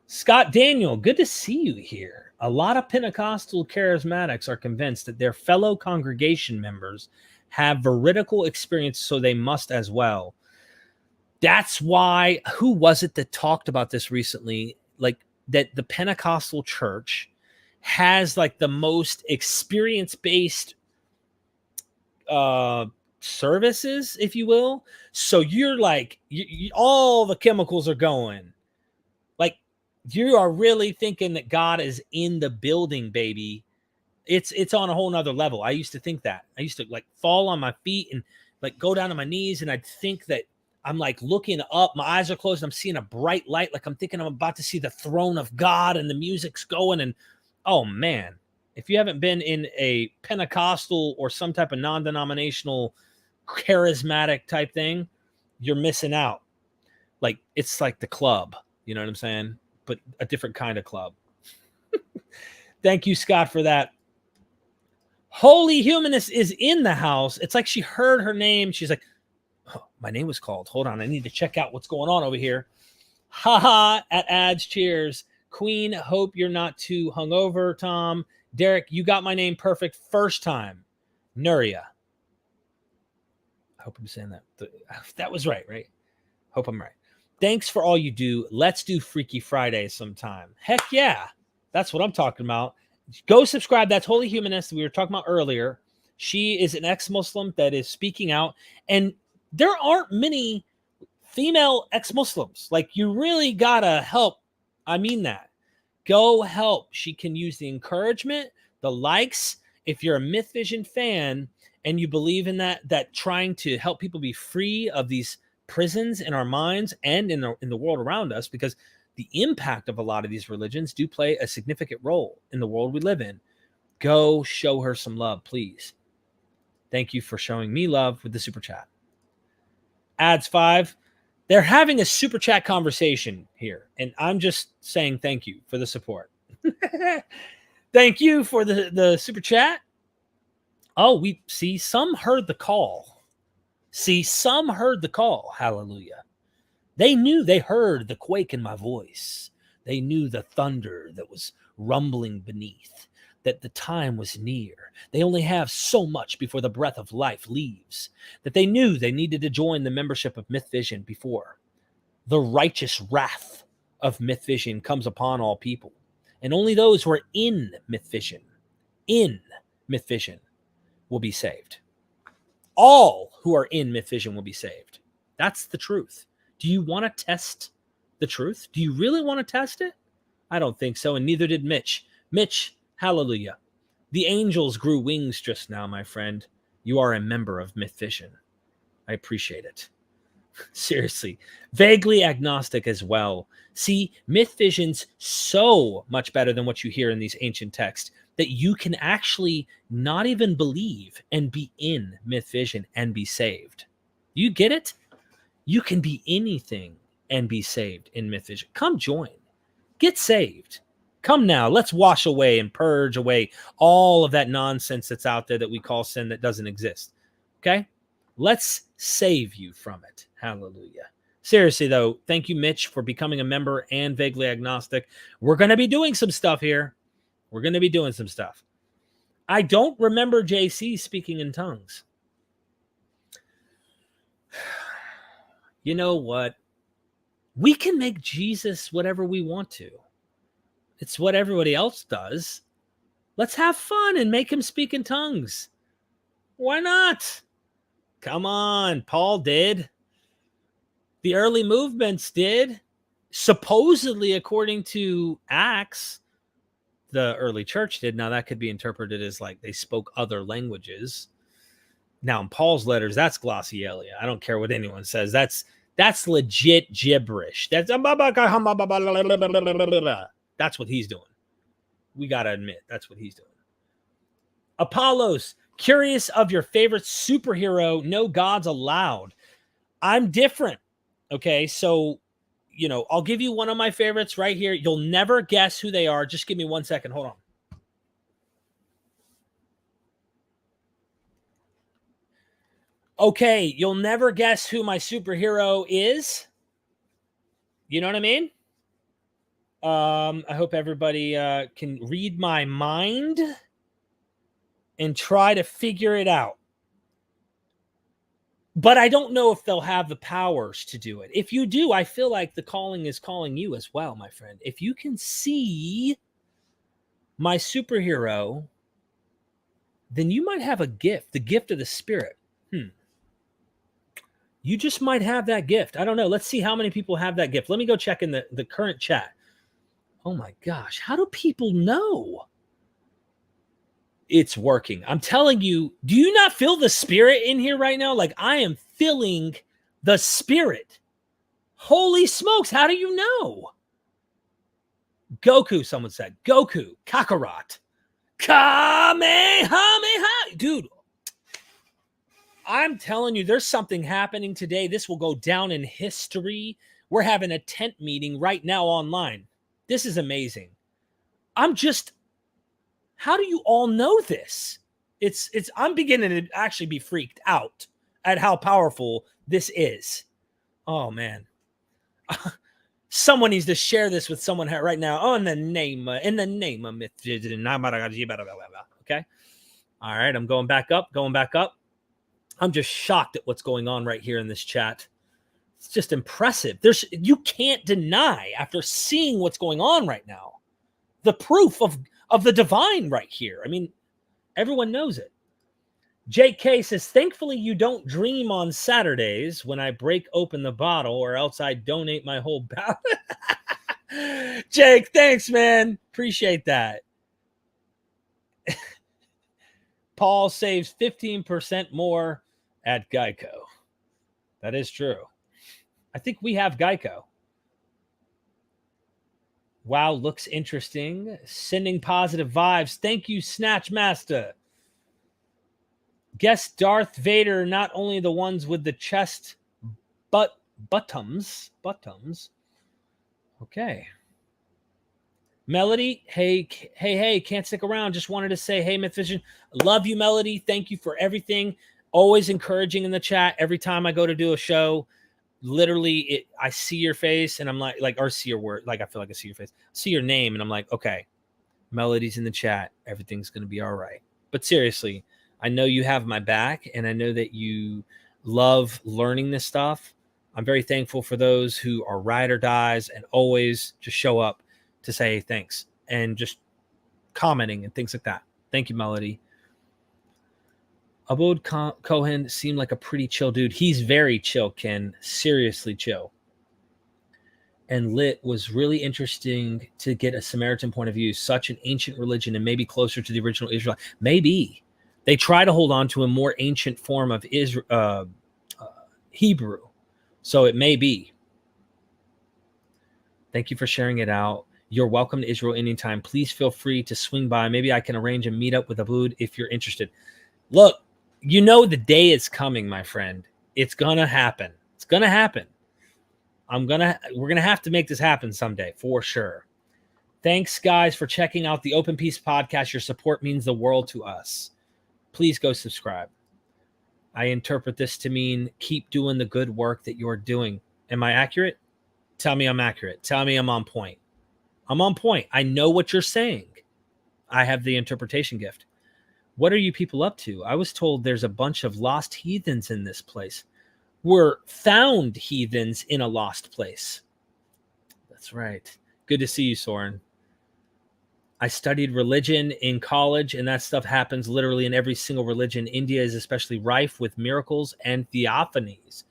Scott Daniel, good to see you here. A lot of Pentecostal charismatics are convinced that their fellow congregation members have veridical experience, so they must as well. That's why, who was it that talked about this recently? Like that the Pentecostal church has like the most experience-based services, if you will. So you're like, all the chemicals are going. Like you are really thinking that God is in the building, baby. It's on a whole nother level. I used to think that. I used to like fall on my feet and like go down to my knees, and I'd think that I'm like looking up, my eyes are closed, and I'm seeing a bright light, like I'm thinking I'm about to see the throne of God, and the music's going, and oh man, if you haven't been in a Pentecostal or some type of non-denominational charismatic type thing, you're missing out. Like it's like the club, you know what I'm saying? But a different kind of club. Thank you, Scott, for that. Holy Humanist is in the house. It's like she heard her name. She's like, oh, my name was called. Hold on. I need to check out what's going on over here. Haha, at ads. Cheers. Queen, hope you're not too hungover, Tom. Derek, you got my name perfect first time. Nuria. I hope I'm saying that. That was right? Hope I'm right. Thanks for all you do. Let's do Freaky Friday sometime. Heck yeah. That's what I'm talking about. Go subscribe. That's Holy Humanist we were talking about earlier. She is an ex-Muslim that is speaking out. And there aren't many female ex-Muslims. Like, you really got to help. I mean that. Go help. She can use the encouragement, the likes. If you're a MythVision fan and you believe in that trying to help people be free of these prisons in our minds and in the world around us, because the impact of a lot of these religions do play a significant role in the world we live in. Go show her some love, please. Thank you for showing me love with the super chat. Ads 5. They're having a super chat conversation here, and I'm just saying thank you for the support. Thank you for the super chat. Oh, we see some heard the call. Hallelujah. They knew, they heard the quake in my voice. They knew the thunder that was rumbling beneath, that the time was near. They only have so much before the breath of life leaves, that they knew they needed to join the membership of MythVision before the righteous wrath of MythVision comes upon all people. And only those who are in MythVision will be saved. All who are in MythVision will be saved. That's the truth. Do you want to test the truth? Do you really want to test it? I don't think so, and neither did Mitch. Mitch, hallelujah. The angels grew wings just now, my friend. You are a member of MythVision. I appreciate it. Seriously. Vaguely agnostic as well. See, MythVision's so much better than what you hear in these ancient texts that you can actually not even believe and be in MythVision and be saved. You get it? You can be anything and be saved in MythVision. Come join. Get saved. Come now. Let's wash away and purge away all of that nonsense that's out there that we call sin that doesn't exist. Okay? Let's save you from it. Hallelujah. Seriously, though, thank you, Mitch, for becoming a member and vaguely agnostic. We're going to be doing some stuff here. We're going to be doing some stuff. I don't remember JC speaking in tongues. You know what? We can make Jesus whatever we want to. It's what everybody else does. Let's have fun and make him speak in tongues. Why not? Come on. Paul did. The early movements did. Supposedly, according to Acts, the early church did. Now, that could be interpreted as like they spoke other languages. Now, in Paul's letters, that's glossolalia. I don't care what anyone says. That's legit gibberish. That's what he's doing. We got to admit, that's what he's doing. Apollos, curious of your favorite superhero. No gods allowed. I'm different. Okay, so, you know, I'll give you one of my favorites right here. You'll never guess who they are. Just give me 1 second. Hold on. Okay, you'll never guess who my superhero is. You know what I mean? I hope everybody can read my mind and try to figure it out. But I don't know if they'll have the powers to do it. If you do, I feel like the calling is calling you as well, my friend. If you can see my superhero, then you might have a gift, the gift of the Spirit. You just might have that gift. I don't know. Let's see how many people have that gift. Let me go check in the current chat. Oh my gosh. How do people know it's working? I'm telling you, do you not feel the Spirit in here right now? Like, I am feeling the Spirit. Holy smokes. How do you know? Goku, someone said. Goku, Kakarot. Kamehameha. Dude, I'm telling you, there's something happening today. This will go down in history. We're having a tent meeting right now online. This is amazing. How do you all know this? I'm beginning to actually be freaked out at how powerful this is. Oh man. Someone needs to share this with someone right now. Oh, in the name of MythVision. Okay. All right. I'm going back up. I'm just shocked at what's going on right here in this chat. It's just impressive. You can't deny, after seeing what's going on right now, the proof of the divine right here. I mean, everyone knows it. Jake K says, thankfully you don't dream on Saturdays when I break open the bottle, or else I donate my whole bottle. Jake, thanks, man. Appreciate that. Paul saves 15% more at Geico. That is true. I think we have Geico. Wow, looks interesting. Sending positive vibes. Thank you, Snatch Master. Guess Darth Vader, not only the ones with the chest, but buttons. Okay. Melody, hey, can't stick around. Just wanted to say, hey, MythVision, love you, Melody. Thank you for everything. Always encouraging in the chat. Every time I go to do a show, literally, I see your face and I'm like, or see your word. Like, I feel like I see your face. See your name and I'm like, okay, Melody's in the chat. Everything's going to be all right. But seriously, I know you have my back and I know that you love learning this stuff. I'm very thankful for those who are ride or dies and always just show up to say thanks and just commenting and things like that. Thank you, Melody. Abud Cohen seemed like a pretty chill dude. He's very chill, Ken. Seriously chill. and lit was really interesting to get a Samaritan point of view, such an ancient religion and maybe closer to the original Israel. Maybe they try to hold on to a more ancient form of Hebrew. So it may be. Thank you for sharing it out. You're welcome to Israel anytime. Please feel free to swing by. Maybe I can arrange a meetup with Aboud if you're interested. Look, you know the day is coming, my friend. It's going to happen. It's going to happen. We're going to have to make this happen someday for sure. Thanks, guys, for checking out the Open Peace podcast. Your support means the world to us. Please go subscribe. I interpret this to mean keep doing the good work that you're doing. Am I accurate? Tell me I'm accurate. Tell me I'm on point. I'm on point. I know what you're saying. I have the interpretation gift. What are you people up to? I was told there's a bunch of lost heathens in this place. We're found heathens in a lost place. That's right. Good to see you, Soren. I studied religion in college, and that stuff happens literally in every single religion. India is especially rife with miracles and theophanies.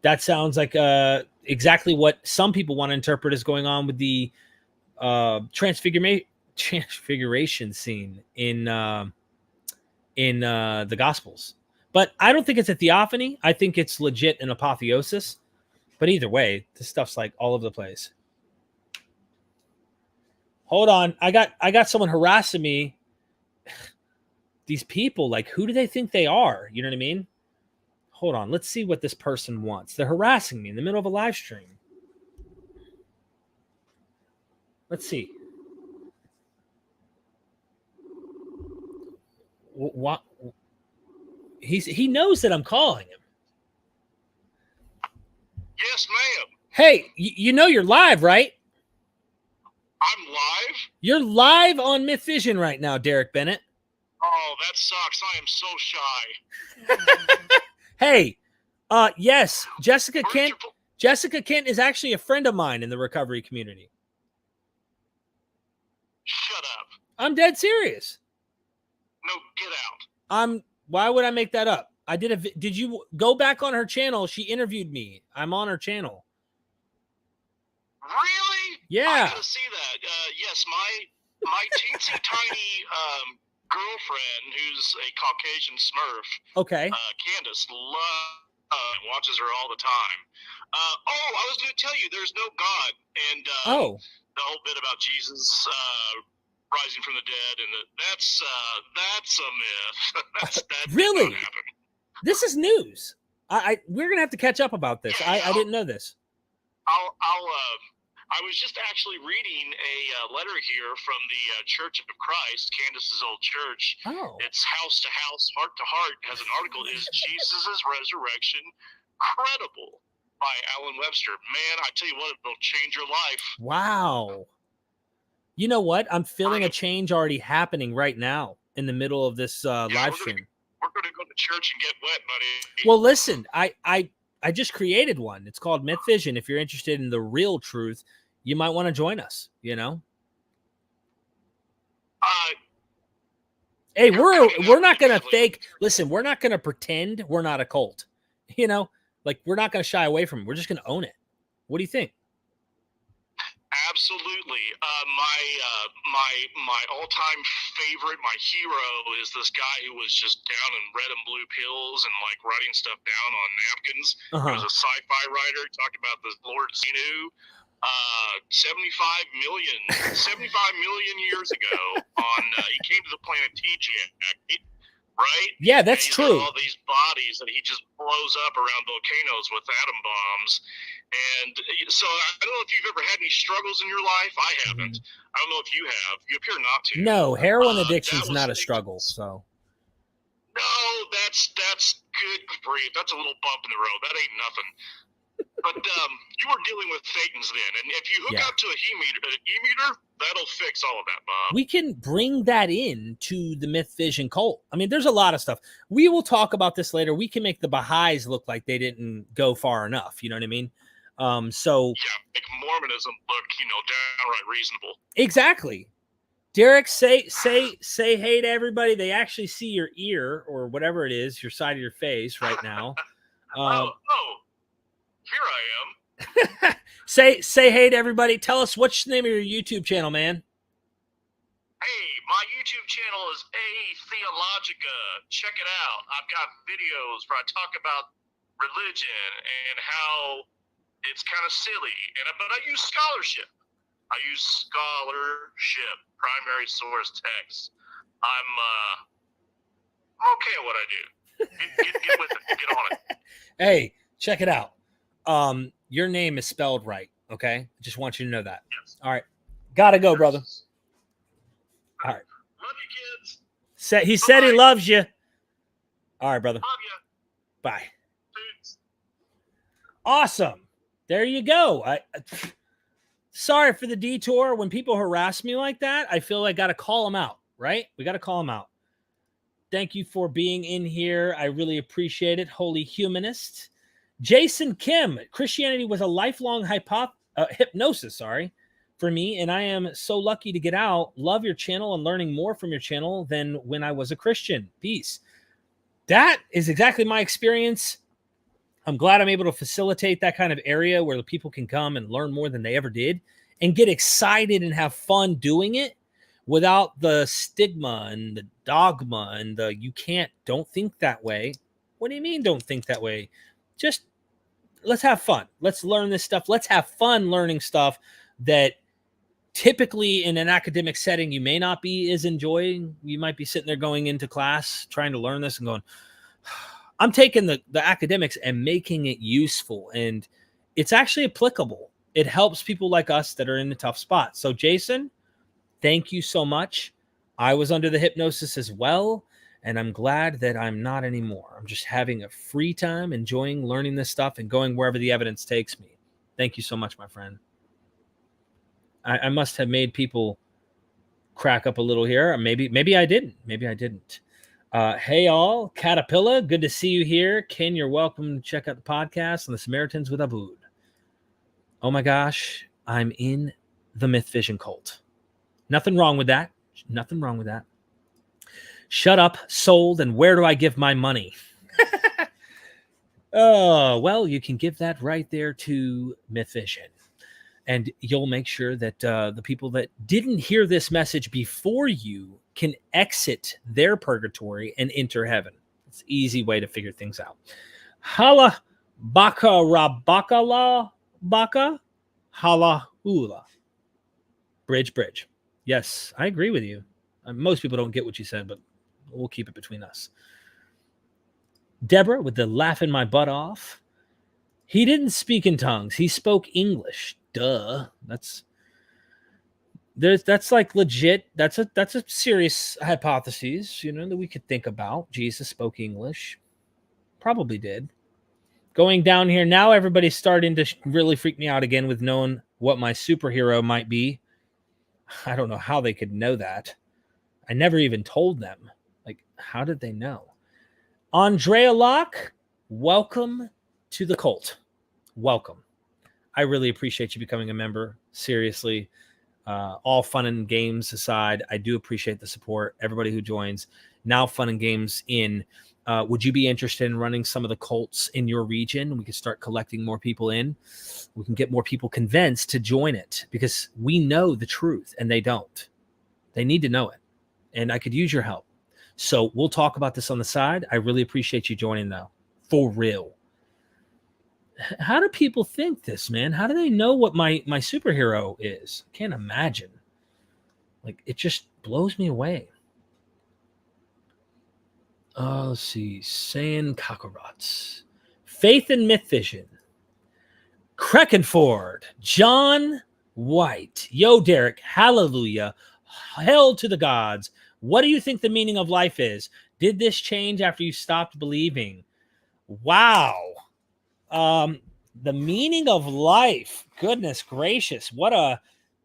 That sounds like exactly what some people want to interpret as going on with the transfiguration scene in the Gospels. But I don't think it's a theophany. I think it's legit an apotheosis. But either way, this stuff's like all over the place. Hold on. I got someone harassing me. These people, like, who do they think they are? You know what I mean? Hold on. Let's see what this person wants. They're harassing me in the middle of a live stream. Let's see. What? He knows that I'm calling him. Yes, ma'am. Hey, you know you're live, right? I'm live? You're live on MythVision right now, Derek Bennett. Oh, that sucks. I am so shy. Hey, yes, Jessica Kent is actually a friend of mine in the recovery community. Shut up. I'm dead serious. No, get out. Why would I make that up? Did you go back on her channel? She interviewed me. I'm on her channel. Really? Yeah. I gotta see that. Yes, my teensy tiny girlfriend, who's a Caucasian Smurf. Okay. Candace watches her all the time. I was going to tell you, there's no God, and the whole bit about Jesus rising from the dead, and that's a myth. That really? Did not happen. This is news. We're gonna have to catch up about this. Yeah, I didn't know this. I was just actually reading a letter here from the Church of Christ, Candace's old church. Oh. It's House to House, Heart to Heart, has an article, Is Jesus' Resurrection Credible? By Alan Webster. Man, I tell you what, it'll change your life. Wow. You know what? I'm feeling a change already happening right now in the middle of this live stream. We're going to go to church and get wet, buddy. Well, listen, I just created one. It's called MythVision. If you're interested in the real truth, you might want to join us, you know? Hey, we're not going to fake. Listen, we're not going to pretend we're not a cult. You know, like we're not going to shy away from it. We're just going to own it. What do you think? Absolutely. My all-time favorite, my hero, is this guy who was just down in red and blue pills and like writing stuff down on napkins. He was a sci-fi writer. He talked about the Lord Xenu. 75 million years ago he came to the planet Didache, right? Yeah, that's true. All these bodies that he just blows up around volcanoes with atom bombs. And so I don't know if you've ever had any struggles in your life. I haven't. I don't know if you have. You appear not to. No, heroin addiction's not a struggle. So. No, that's good grief. That's a little bump in the road. That ain't nothing. But you were dealing with Thetans then, and if you hook up to an e-meter, that'll fix all of that, Bob. We can bring that in to the MythVision cult. I mean, there's a lot of stuff. We will talk about this later. We can make the Baha'is look like they didn't go far enough. You know what I mean? So make Mormonism look, downright reasonable. Exactly. Derek, say hey to everybody. They actually see your ear or whatever it is, your side of your face right now. Here I am. Say hey to everybody. Tell us what's the name of your YouTube channel, man. Hey, my YouTube channel is Theologica. Check it out. I've got videos where I talk about religion and how it's kind of silly, but I use scholarship. Primary source text. I'm okay at what I do. Get with it. Get on it. Hey, check it out. Your name is spelled right. Okay, just want you to know that. Yes. All right, gotta go, brother. All right. Love you, kids. He said he loves you. All right, brother. Love you. Bye. Peace. Awesome. There you go. Sorry for the detour. When people harass me like that, I feel like I got to call them out, right? We got to call them out. Thank you for being in here. I really appreciate it. Holy humanist. Jason Kim, Christianity was a lifelong hypnosis, for me, and I am so lucky to get out. Love your channel and learning more from your channel than when I was a Christian. Peace. That is exactly my experience. I'm glad I'm able to facilitate that kind of area where the people can come and learn more than they ever did and get excited and have fun doing it without the stigma and the dogma and the don't think that way. What do you mean don't think that way? Just let's have fun. Let's learn this stuff. Let's have fun learning stuff that typically in an academic setting you may not be as enjoying. You might be sitting there going into class trying to learn this and going, I'm taking the academics and making it useful, and it's actually applicable. It helps people like us that are in the tough spot. So Jason, thank you so much. I was under the hypnosis as well, and I'm glad that I'm not anymore. I'm just having a free time, enjoying learning this stuff and going wherever the evidence takes me. Thank you so much, my friend. I must have made people crack up a little here. Or maybe I didn't. Maybe I didn't. Hey all, Caterpillar, good to see you here. Ken, you're welcome to check out the podcast on the Samaritans with Abood. Oh my gosh, I'm in the MythVision cult. Nothing wrong with that. Nothing wrong with that. Shut up, sold, and where do I give my money? Oh, well, you can give that right there to MythVision. And you'll make sure that the people that didn't hear this message before you can exit their purgatory and enter heaven. It's an easy way to figure things out. Hala baka rabakala baka hala hula. Bridge. Yes, I agree with you. Most people don't get what you said, but we'll keep it between us. Deborah with the laughing my butt off. He didn't speak in tongues. He spoke English. Duh. That's like legit. That's a serious hypothesis, that we could think about. Jesus spoke English. Probably did. Going down here now, everybody's starting to really freak me out again with knowing what my superhero might be. I don't know how they could know that. I never even told them. Like, how did they know? Andrea Locke, welcome to the cult. Welcome. I really appreciate you becoming a member. Seriously. All fun and games aside, I do appreciate the support. Everybody who joins. Now fun and games in. Would you be interested in running some of the cults in your region? We can start collecting more people in. We can get more people convinced to join it because we know the truth and they don't. They need to know it. And I could use your help. So we'll talk about this on the side. I really appreciate you joining though. For real. How do people think this, man? How do they know what my superhero is? I can't imagine. Like, it just blows me away. Let's see. Saying Kakarot's. Faith and MythVision. Kreckenford. John White. Yo, Derek. Hallelujah. Hell to the gods. What do you think the meaning of life is? Did this change after you stopped believing? Wow. The meaning of life. Goodness gracious. What a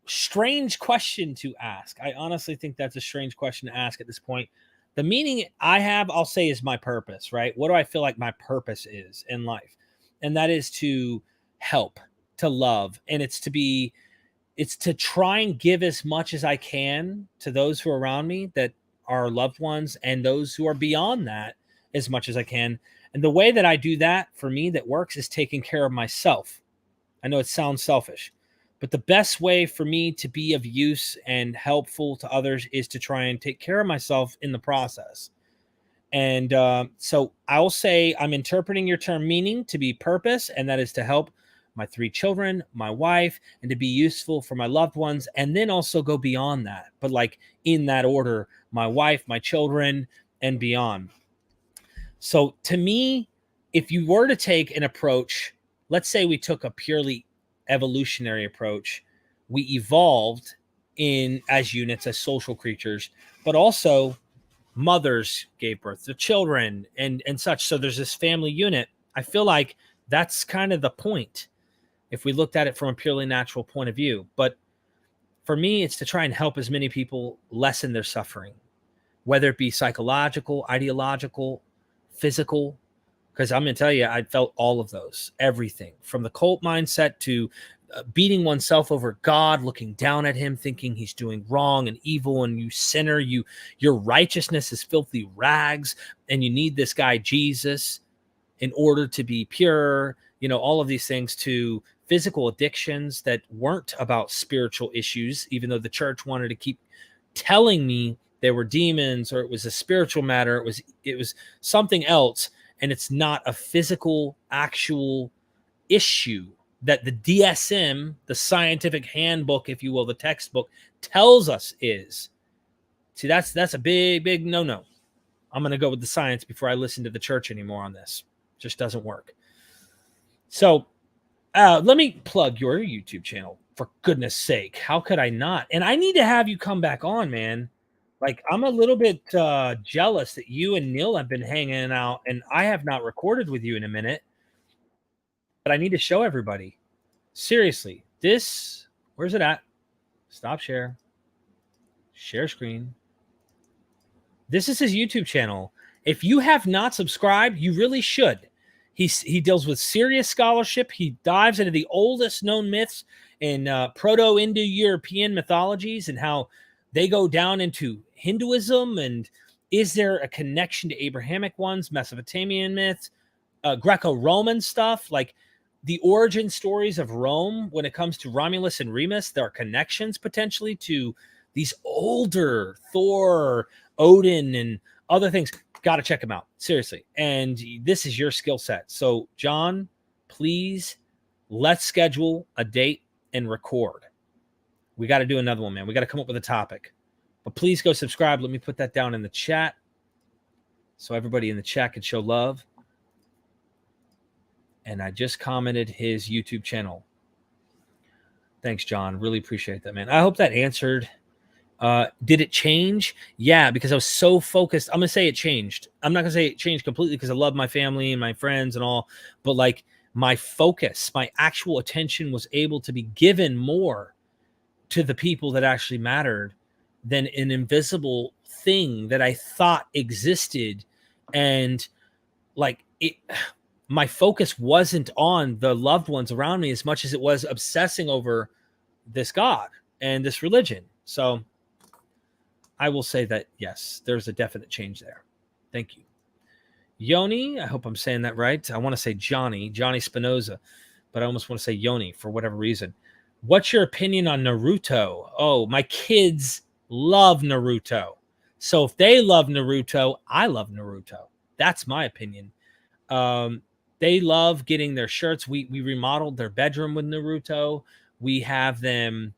strange question to ask. I honestly think that's a strange question to ask at this point. The meaning I have, I'll say, is my purpose, right? What do I feel like my purpose is in life? And that is to help, to love. And it's to try and give as much as I can to those who are around me that are loved ones and those who are beyond that as much as I can. And the way that I do that for me that works is taking care of myself. I know it sounds selfish, but the best way for me to be of use and helpful to others is to try and take care of myself in the process. And so I'll say I'm interpreting your term meaning to be purpose, and that is to help my 3 children, my wife, and to be useful for my loved ones, and then also go beyond that. But like in that order, my wife, my children, and beyond. So to me, if you were to take an approach, let's say we took a purely evolutionary approach, we evolved in as units, as social creatures, but also mothers gave birth to children and such. So there's this family unit. I feel like that's kind of the point if we looked at it from a purely natural point of view. But for me, it's to try and help as many people lessen their suffering, whether it be psychological, ideological, physical, because I'm going to tell you, I felt all of those, everything from the cult mindset to beating oneself over God, looking down at him, thinking he's doing wrong and evil, and you sinner, your righteousness is filthy rags, and you need this guy Jesus in order to be pure, all of these things, to physical addictions that weren't about spiritual issues, even though the church wanted to keep telling me they were demons or it was a spiritual matter. It was something else, and it's not a physical, actual issue that the DSM, the scientific handbook, if you will, the textbook, tells us is. See, that's a big no-no. I'm going to go with the science before I listen to the church anymore on this. It just doesn't work. So let me plug your YouTube channel, for goodness sake. How could I not? And I need to have you come back on, man. Like, I'm a little bit jealous that you and Neil have been hanging out, and I have not recorded with you in a minute. But I need to show everybody. Seriously, where's it at? Stop share. Share screen. This is his YouTube channel. If you have not subscribed, you really should. He deals with serious scholarship. He dives into the oldest known myths in Proto-Indo-European mythologies and how they go down into Hinduism, and is there a connection to Abrahamic ones, Mesopotamian myths, Greco-Roman stuff, like the origin stories of Rome when it comes to Romulus and Remus. There are connections potentially to these older Thor, Odin, and other things. Got to check them out, seriously. And this is your skill set. So, John, please, let's schedule a date and record. We got to do another one, man. We got to come up with a topic. But please go subscribe. Let me put that down in the chat so everybody in the chat can show love. And I just commented his YouTube channel. Thanks, John. Really appreciate that, man. I hope that answered. Did it change? Yeah, because I was so focused. I'm going to say it changed. I'm not going to say it changed completely because I love my family and my friends and all. But like my focus, my actual attention was able to be given more to the people that actually mattered than an invisible thing that I thought existed. And like it, my focus wasn't on the loved ones around me as much as it was obsessing over this God and this religion. So I will say that, yes, there's a definite change there. Thank you. Yoni, I hope I'm saying that right. I want to say Johnny Spinoza, but I almost want to say Yoni for whatever reason. What's your opinion on Naruto? Oh, my kids love Naruto. So if they love Naruto, I love Naruto. That's my opinion. They love getting their shirts. We remodeled their bedroom with Naruto. We have them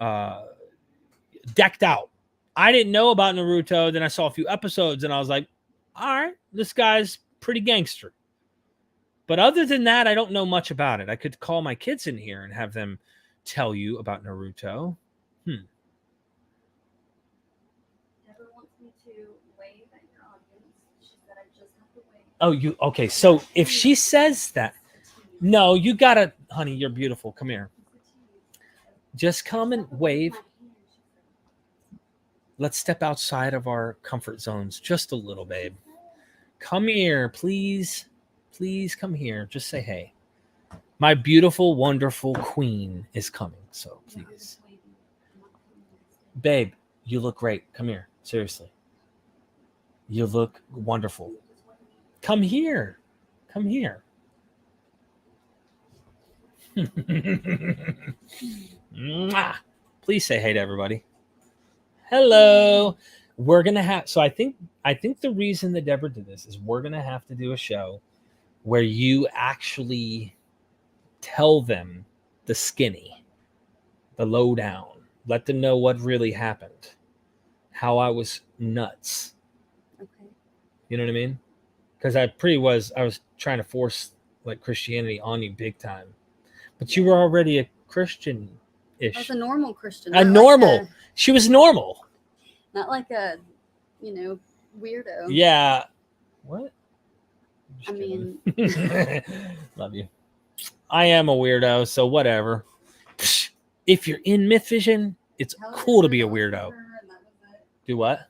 decked out. I didn't know about Naruto. Then I saw a few episodes and I was like, all right, this guy's pretty gangster. But other than that, I don't know much about it. I could call my kids in here and have them tell you about Naruto. Never wants me to wave at your audience. She said I just have to wave. Oh, okay. So if she says that, no, you gotta, honey, you're beautiful. Come here. Just come and wave. Let's step outside of our comfort zones just a little, babe. Come here, please. Please come here. Just say hey. My beautiful, wonderful queen is coming. So please. Babe, you look great. Come here. Seriously. You look wonderful. Come here. Come here. Mwah. Please say hey to everybody. Hello. We're gonna have. So I think the reason that Deborah did this is we're gonna have to do a show where you actually tell them the skinny, the lowdown. Let them know what really happened. How I was nuts. Okay. You know what I mean? Because I was trying to force like Christianity on you big time. But you were already a Christian-ish. I was a normal Christian. A normal. She was normal. Not like a, weirdo. Yeah. What? I mean. Love you. I am a weirdo, so whatever. If you're in MythVision, it's cool to be a weirdo. Do what?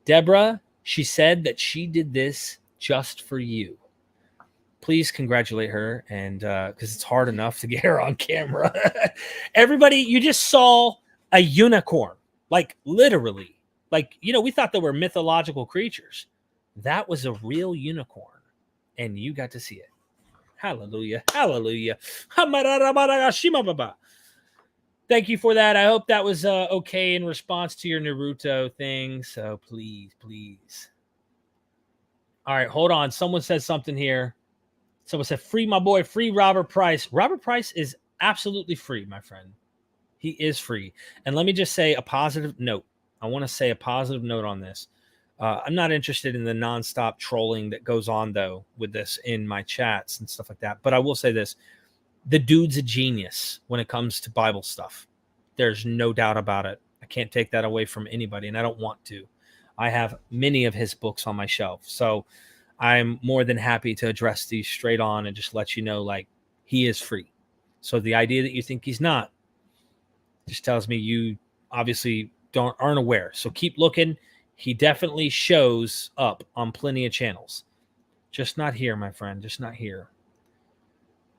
Deborah, she said that she did this just for you. Please congratulate her, and because it's hard enough to get her on camera. Everybody, you just saw a unicorn, like literally. Like, we thought they were mythological creatures. That was a real unicorn, and you got to see it. Hallelujah. Hallelujah. Thank you for that. I hope that was okay in response to your Naruto thing. So please. All right, hold on. Someone said something here. Someone said, free my boy, free Robert Price. Robert Price is absolutely free, my friend. He is free. And let me just say a positive note. I want to say a positive note on this. I'm not interested in the nonstop trolling that goes on, though, with this in my chats and stuff like that. But I will say this. The dude's a genius when it comes to Bible stuff. There's no doubt about it. I can't take that away from anybody, and I don't want to. I have many of his books on my shelf. So I'm more than happy to address these straight on and just let you know, like, he is free. So the idea that you think he's not just tells me you obviously aren't aware. So keep looking. He definitely shows up on plenty of channels. Just not here, my friend. Just not here.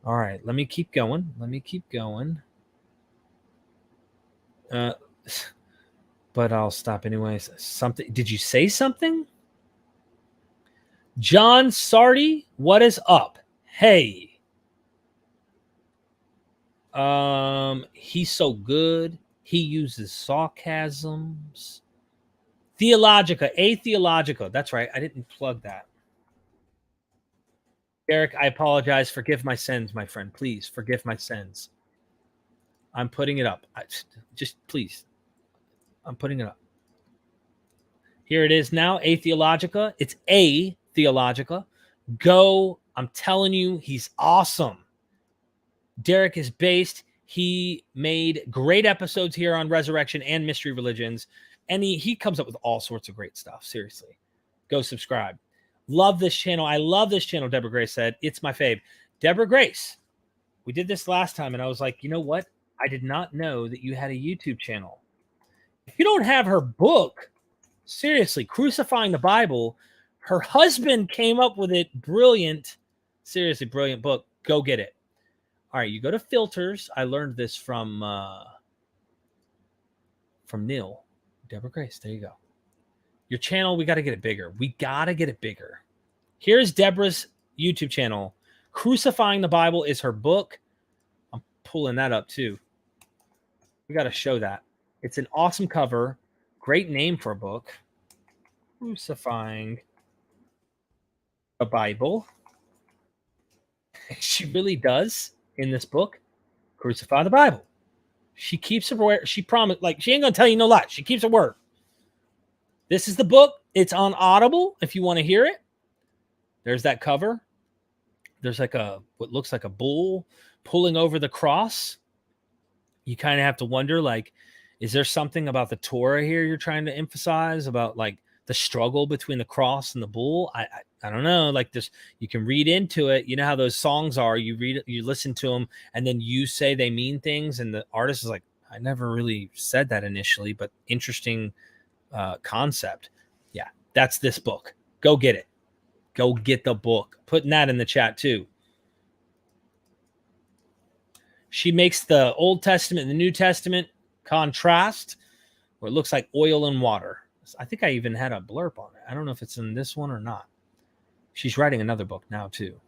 All right. Let me keep going. But I'll stop anyways. Something. Did you say something? John Sardi, what is up? Hey. He's so good. He uses sarcasms. Theologica, Theologica. That's right. I didn't plug that. Eric, I apologize. Forgive my sins, my friend. Please forgive my sins. I'm putting it up. Just please. I'm putting it up. Here it is now. Theologica. It's Theologica. Go. I'm telling you, he's awesome. Derek is based. He made great episodes here on resurrection and mystery religions. And he comes up with all sorts of great stuff. Seriously. Go subscribe. Love this channel. I love this channel, Deborah Grace said. It's my fave. Deborah Grace, we did this last time, and I was like, you know what? I did not know that you had a YouTube channel. If you don't have her book, seriously, Crucifying the Bible, her husband came up with it. Brilliant. Seriously, brilliant book. Go get it. All right, you go to filters. I learned this from Neil. Deborah Grace, there you go. Your channel, we got to get it bigger. Here's Deborah's YouTube channel. Crucifying the Bible is her book. I'm pulling that up too. We got to show that. It's an awesome cover. Great name for a book. Crucifying the Bible. She really does, in this book, crucify the Bible. She keeps her word. She promised, like, she ain't going to tell you no lie. She keeps her word. This is the book. It's on Audible if you want to hear it. There's that cover. There's like what looks like a bull pulling over the cross. You kind of have to wonder, like, is there something about the Torah here you're trying to emphasize about, like, the struggle between the cross and the bull? I don't know. Like, this, you can read into it. You know how those songs are. You read it, you listen to them, and then you say they mean things, and the artist is like, I never really said that initially, but interesting concept. Yeah, that's this book. Go get it. Go get the book. Putting that in the chat too. She makes the Old Testament and the New Testament contrast, where it looks like oil and water. I think I even had a blurb on it. I don't know if it's in this one or not. She's writing another book now too.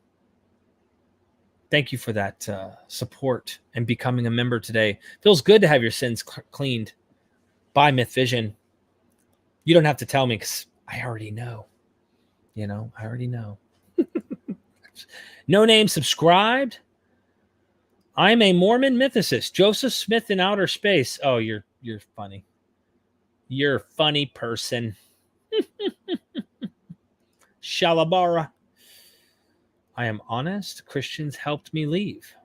Thank you for that support and becoming a member today. Feels good to have your sins cleaned by MythVision. You don't have to tell me because I already know. I already know. No name subscribed. I'm a Mormon mythicist. Joseph Smith in outer space. Oh, you're funny. You're a funny person. Shalabara. I am honest. Christians helped me leave.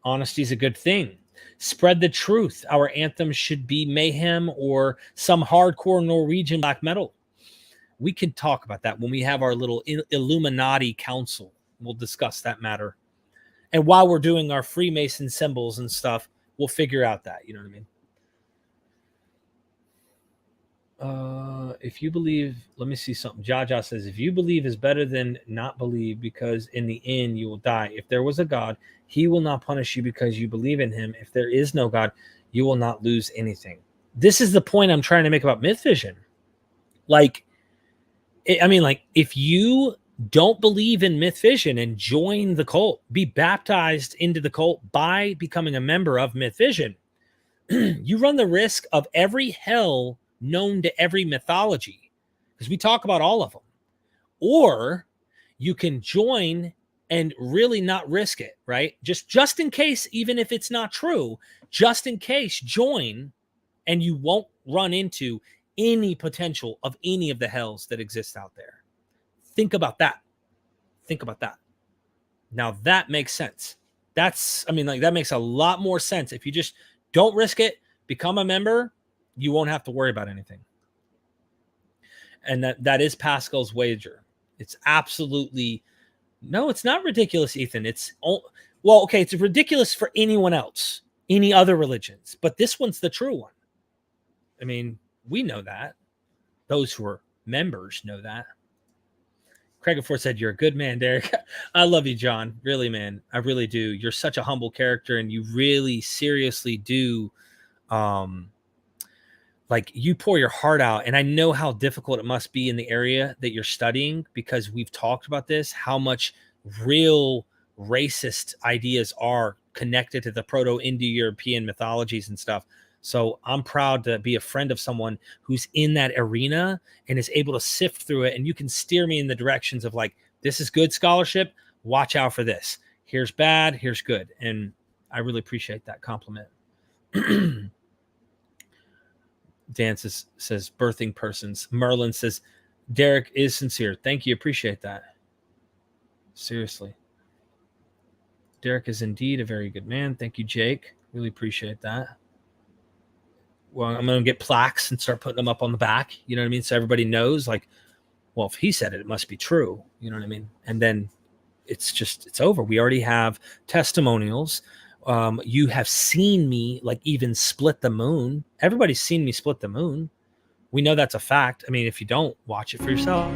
Honesty is a good thing. Spread the truth. Our anthem should be mayhem or some hardcore Norwegian black metal. We can talk about that when we have our little Illuminati council. We'll discuss that matter. And while we're doing our Freemason symbols and stuff, we'll figure out that. You know what I mean? If you believe, let me see something. Jaja says, if you believe is better than not believe, because in the end you will die. If there was a God, he will not punish you because you believe in him. If there is no God, you will not lose anything. This is the point I'm trying to make about MythVision. If you don't believe in MythVision and join the cult, be baptized into the cult by becoming a member of MythVision, you run the risk of every hell known to every mythology, because we talk about all of them. Or you can join and really not risk it, right? Just in case, even if it's not true, just in case, join, and you won't run into any potential of any of the hells that exist out there. Think about that. Think about that. Now that makes sense. That makes a lot more sense. If you just don't risk it, become a member, you won't have to worry about anything. And that is Pascal's wager. It's absolutely, no, it's not ridiculous, Ethan. It's ridiculous for anyone else, any other religions, but this one's the true one. I mean, we know that. Those who are members know that. Craig Ford said, you're a good man, Derek. I love you, John. Really, man. I really do. You're such a humble character, and you really seriously do. You pour your heart out. And I know how difficult it must be in the area that you're studying, because we've talked about this, how much real racist ideas are connected to the Proto-Indo-European mythologies and stuff. So I'm proud to be a friend of someone who's in that arena and is able to sift through it. And you can steer me in the directions of this is good scholarship. Watch out for this. Here's bad. Here's good. And I really appreciate that compliment. Dan says birthing persons. Merlin says, Derek is sincere. Thank you. Appreciate that. Seriously. Derek is indeed a very good man. Thank you, Jake. Really appreciate that. Well, I'm going to get plaques and start putting them up on the back. You know what I mean? So everybody knows, if he said it, it must be true. You know what I mean? And then it's over. We already have testimonials. You have seen me even split the moon. Everybody's seen me split the moon. We know that's a fact. I mean, if you don't, watch it for yourself.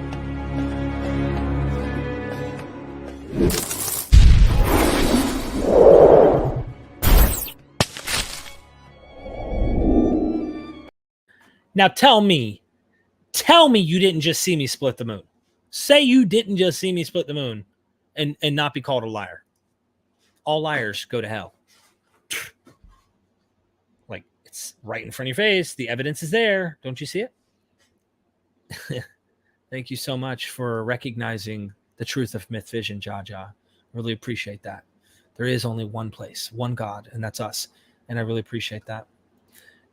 Now tell me you didn't just see me split the moon. Say you didn't just see me split the moon and not be called a liar. All liars go to hell. It's right in front of your face. The evidence is there. Don't you see it? Thank you so much for recognizing the truth of MythVision, Jaja. Really appreciate that. There is only one place, one God, and that's us. And I really appreciate that.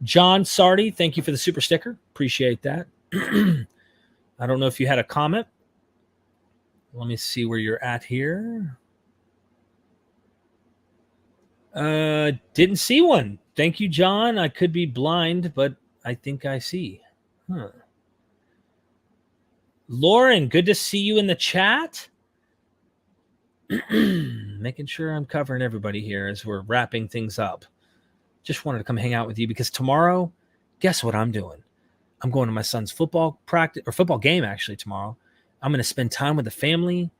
John Sardi, thank you for the super sticker. Appreciate that. I don't know if you had a comment. Let me see where you're at here. Didn't see one. Thank you, John. I could be blind, but I think I see. Lauren, good to see you in the chat. Making sure I'm covering everybody here as we're wrapping things up. Just wanted to come hang out with you because tomorrow, guess what I'm doing? I'm going to my son's football game actually tomorrow. I'm going to spend time with the family.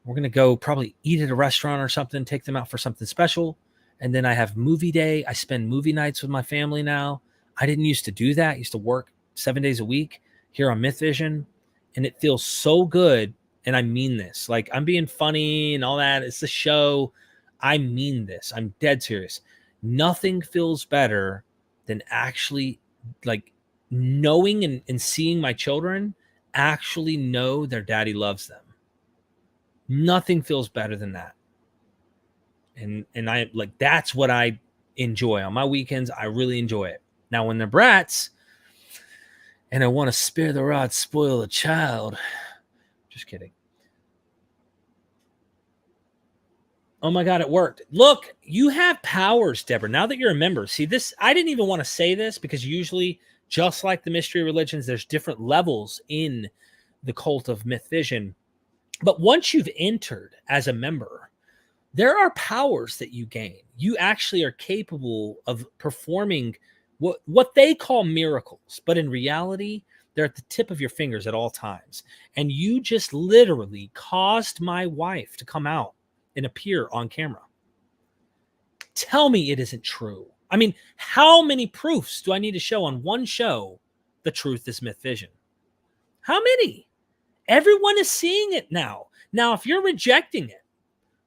We're going to go probably eat at a restaurant or something, take them out for something special. And then I have movie day. I spend movie nights with my family now. I didn't used to do that. I used to work 7 days a week here on MythVision. And it feels so good. and I mean this. Like, I'm being funny and all that. It's the show. I mean this. I'm dead serious. Nothing feels better than actually like knowing and seeing my children actually know their daddy loves them. Nothing feels better than that. And I like, that's what I enjoy on my weekends. I really enjoy it. Now, when they're brats and I want to spare the rod, spoil the child. Just kidding. Oh my God, it worked. Look, you have powers, Deborah. Now that you're a member, see this, I didn't even want to say this because usually, just like the mystery religions, there's different levels in the cult of MythVision. But once you've entered as a member, there are powers that you gain. You actually are capable of performing what they call miracles, but in reality, they're at the tip of your fingers at all times. And you just literally caused my wife to come out and appear on camera. Tell me it isn't true. I mean, how many proofs do I need to show on one show the truth is MythVision? How many? Everyone is seeing it now. Now, if you're rejecting it,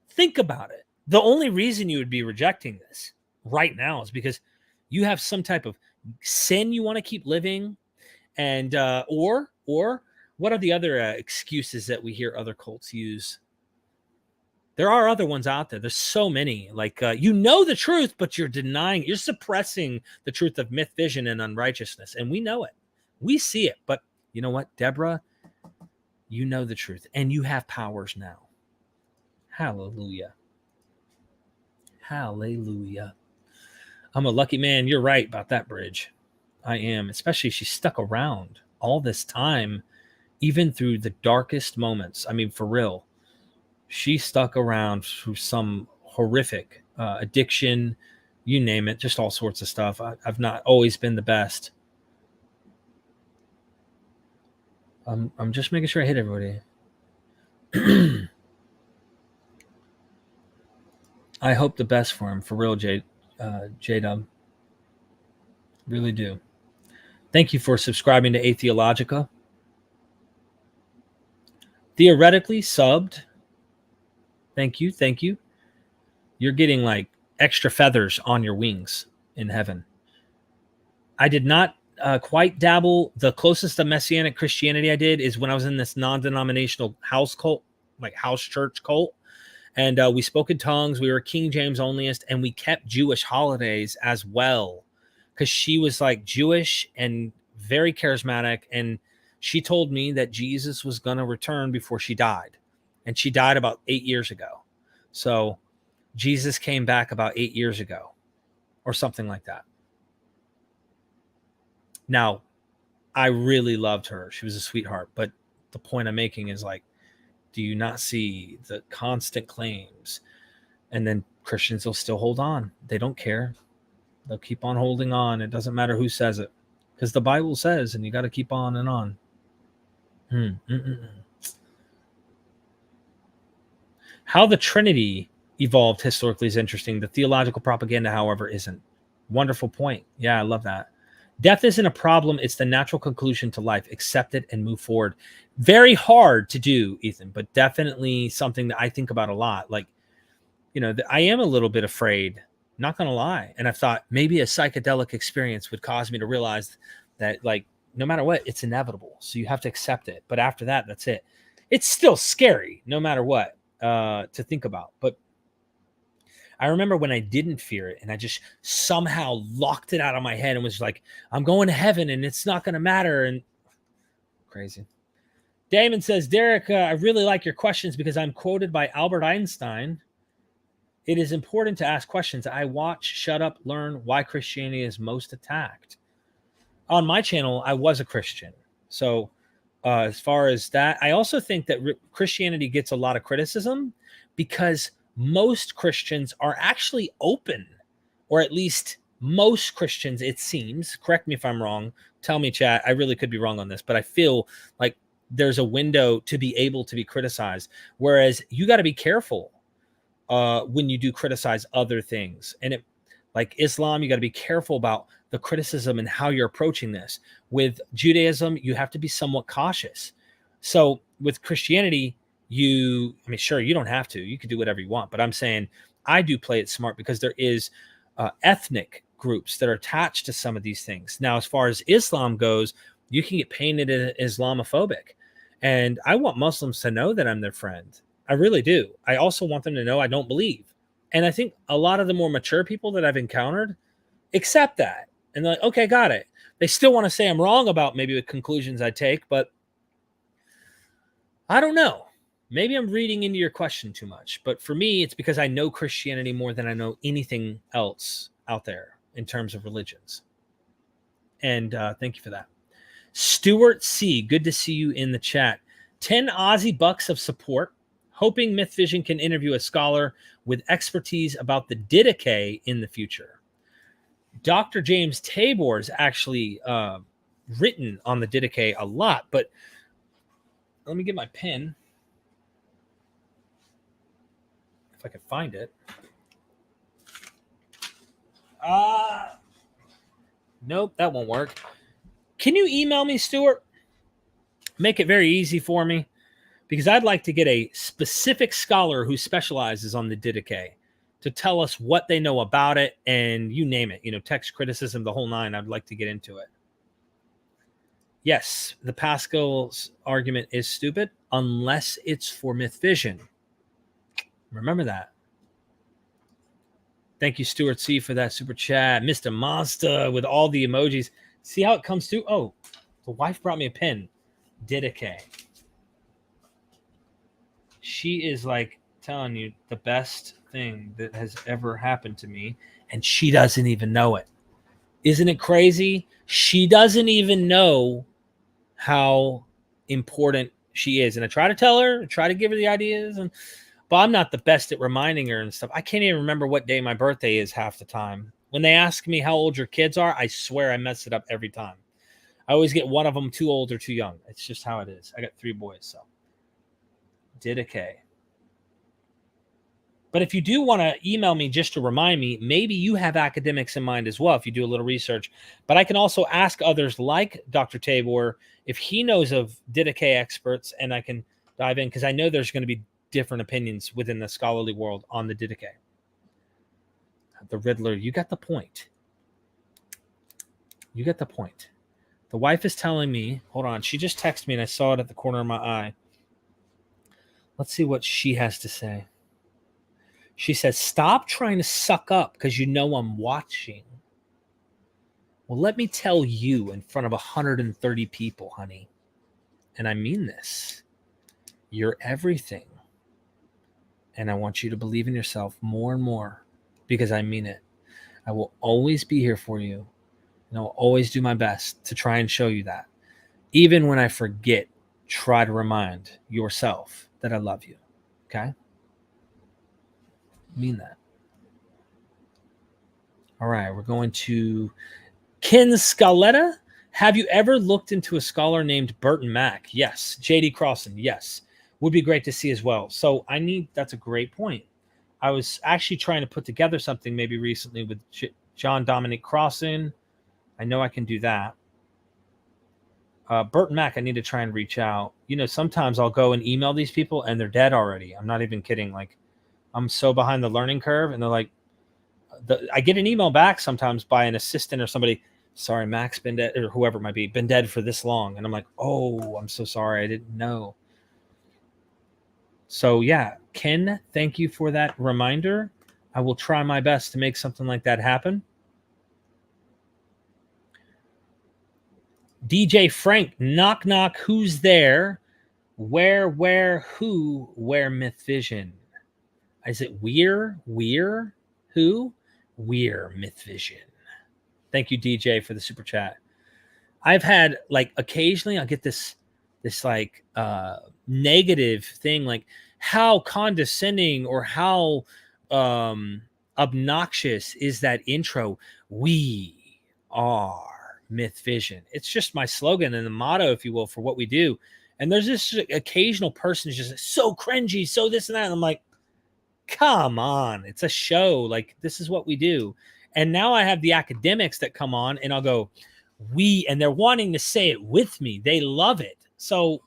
think about it. The only reason you would be rejecting this right now is because you have some type of sin you want to keep living, and or what are the other excuses that we hear other cults use? There are other ones out there. There's so many. Like, you know the truth, but you're denying, you're suppressing the truth of MythVision and unrighteousness. And we know it. We see it. But you know what, Deborah? You know the truth. And you have powers now. Hallelujah. Hallelujah. I'm a lucky man. You're right about that, Bridge. I am. Especially she stuck around all this time, even through the darkest moments. I mean, for real. She stuck around through some horrific addiction, you name it, just all sorts of stuff. I've not always been the best. I'm just making sure I hit everybody. I hope the best for him, for real, J-Dub. Really do. Thank you for subscribing to Theologica. Theoretically subbed. Thank you. Thank you. You're getting like extra feathers on your wings in heaven. I did not quite dabble. The closest to Messianic Christianity I did is when I was in this non-denominational house cult, like house church cult. And we spoke in tongues. We were King James onlyist, and we kept Jewish holidays as well. Because she was like Jewish and very charismatic. And she told me that Jesus was going to return before she died. And she died about 8 years ago. So Jesus came back about 8 years ago or something like that. Now, I really loved her. She was a sweetheart. But the point I'm making is like, do you not see the constant claims? And then Christians will still hold on. They don't care. They'll keep on holding on. It doesn't matter who says it. Because the Bible says, and you got to keep on and on. How the Trinity evolved historically is interesting. The theological propaganda, however, isn't. Wonderful point. Yeah, I love that. Death isn't a problem. It's the natural conclusion to life. Accept it and move forward. Very hard to do, Ethan, but definitely something that I think about a lot. Like, you know, I am a little bit afraid, not going to lie. And I thought maybe a psychedelic experience would cause me to realize that, like, no matter what, it's inevitable. So you have to accept it. But after that, that's it. It's still scary, no matter what, to think about. But I remember when I didn't fear it and I just somehow locked it out of my head and was like, I'm going to heaven and it's not going to matter. And crazy. Damon says, Derek, I really like your questions because I'm quoted by Albert Einstein. It is important to ask questions. I watch, shut up, learn why Christianity is most attacked. On my channel, I was a Christian. So as far as that, I also think that Christianity gets a lot of criticism because most Christians are actually open, or at least most Christians, it seems, correct me if I'm wrong, tell me, chat, I really could be wrong on this, but I feel like there's a window to be able to be criticized, whereas you got to be careful when you do criticize other things. And it, like Islam, you got to be careful about the criticism and how you're approaching this. With Judaism, you have to be somewhat cautious. So with Christianity, Sure, you don't have to. You can do whatever you want. But I'm saying I do play it smart because there is ethnic groups that are attached to some of these things. Now, as far as Islam goes, you can get painted as Islamophobic. And I want Muslims to know that I'm their friend. I really do. I also want them to know I don't believe. And I think a lot of the more mature people that I've encountered accept that. And they're like, okay, got it. They still want to say I'm wrong about maybe the conclusions I take, but I don't know. Maybe I'm reading into your question too much. But for me, it's because I know Christianity more than I know anything else out there in terms of religions. And thank you for that. Stuart C., good to see you in the chat. 10 Aussie bucks of support. Hoping MythVision can interview a scholar with expertise about the Didache in the future. Dr. James Tabor is actually written on the Didache a lot, but let me get my pen. If I can find it. Nope, that won't work. Can you email me, Stuart? Make it very easy for me, because I'd like to get a specific scholar who specializes on the Didache to tell us what they know about it, and you name it, text criticism, the whole nine. I'd like to get into it. Yes, the Pascal's argument is stupid unless it's for MythVision. Remember that. Thank you, Stuart C., for that super chat. Mr. Mazda with all the emojis. See how it comes through? Oh, the wife brought me a pen. Didache. She is like telling you the best thing that has ever happened to me, and she doesn't even know it. Isn't it crazy? She doesn't even know how important she is. And I try to tell her, try to give her the ideas, but I'm not the best at reminding her and stuff. I can't even remember what day my birthday is half the time. When they ask me how old your kids are, I swear I mess it up every time. I always get one of them too old or too young. It's just how it is. I got 3 boys, so. Didache. But if you do want to email me just to remind me, maybe you have academics in mind as well if you do a little research. But I can also ask others like Dr. Tabor if he knows of Didache experts, and I can dive in, because I know there's going to be different opinions within the scholarly world on the Didache. The Riddler, you got the point. You got the point. The wife is telling me, hold on, she just texted me and I saw it at the corner of my eye. Let's see what she has to say. She says, stop trying to suck up because you know I'm watching. Well, let me tell you in front of 130 people, honey, and I mean this, you're everything. And I want you to believe in yourself more and more, because I mean it. I will always be here for you, and I will always do my best to try and show you that. Even when I forget, try to remind yourself that I love you. Okay? I mean that. All right, we're going to Ken Scaletta. Have you ever looked into a scholar named Burton Mack? Yes. J.D. Crossan? Yes. Would be great to see as well. So that's a great point. I was actually trying to put together something maybe recently with John Dominic Crossan. I know I can do that. Burton Mack, I need to try and reach out. Sometimes I'll go and email these people and they're dead already. I'm not even kidding. Like, I'm so behind the learning curve, and they're like, I get an email back sometimes by an assistant or somebody, sorry, Mac's been dead, or whoever it might be, been dead for this long. And I'm like, oh, I'm so sorry. I didn't know. So yeah, Ken, thank you for that reminder. I will try my best to make something like that happen. DJ Frank, knock, knock, who's there? Where, who, where MythVision? Is it who? We're MythVision. Thank you, DJ, for the super chat. I've had, like, occasionally I'll get this negative thing, like, how condescending or how obnoxious is that intro? We are MythVision. It's just my slogan and the motto, if you will, for what we do. And there's this occasional person who's just so cringy, so this and that. And I'm like, come on, it's a show. Like, this is what we do. And now I have the academics that come on and I'll go, and they're wanting to say it with me. They love it. So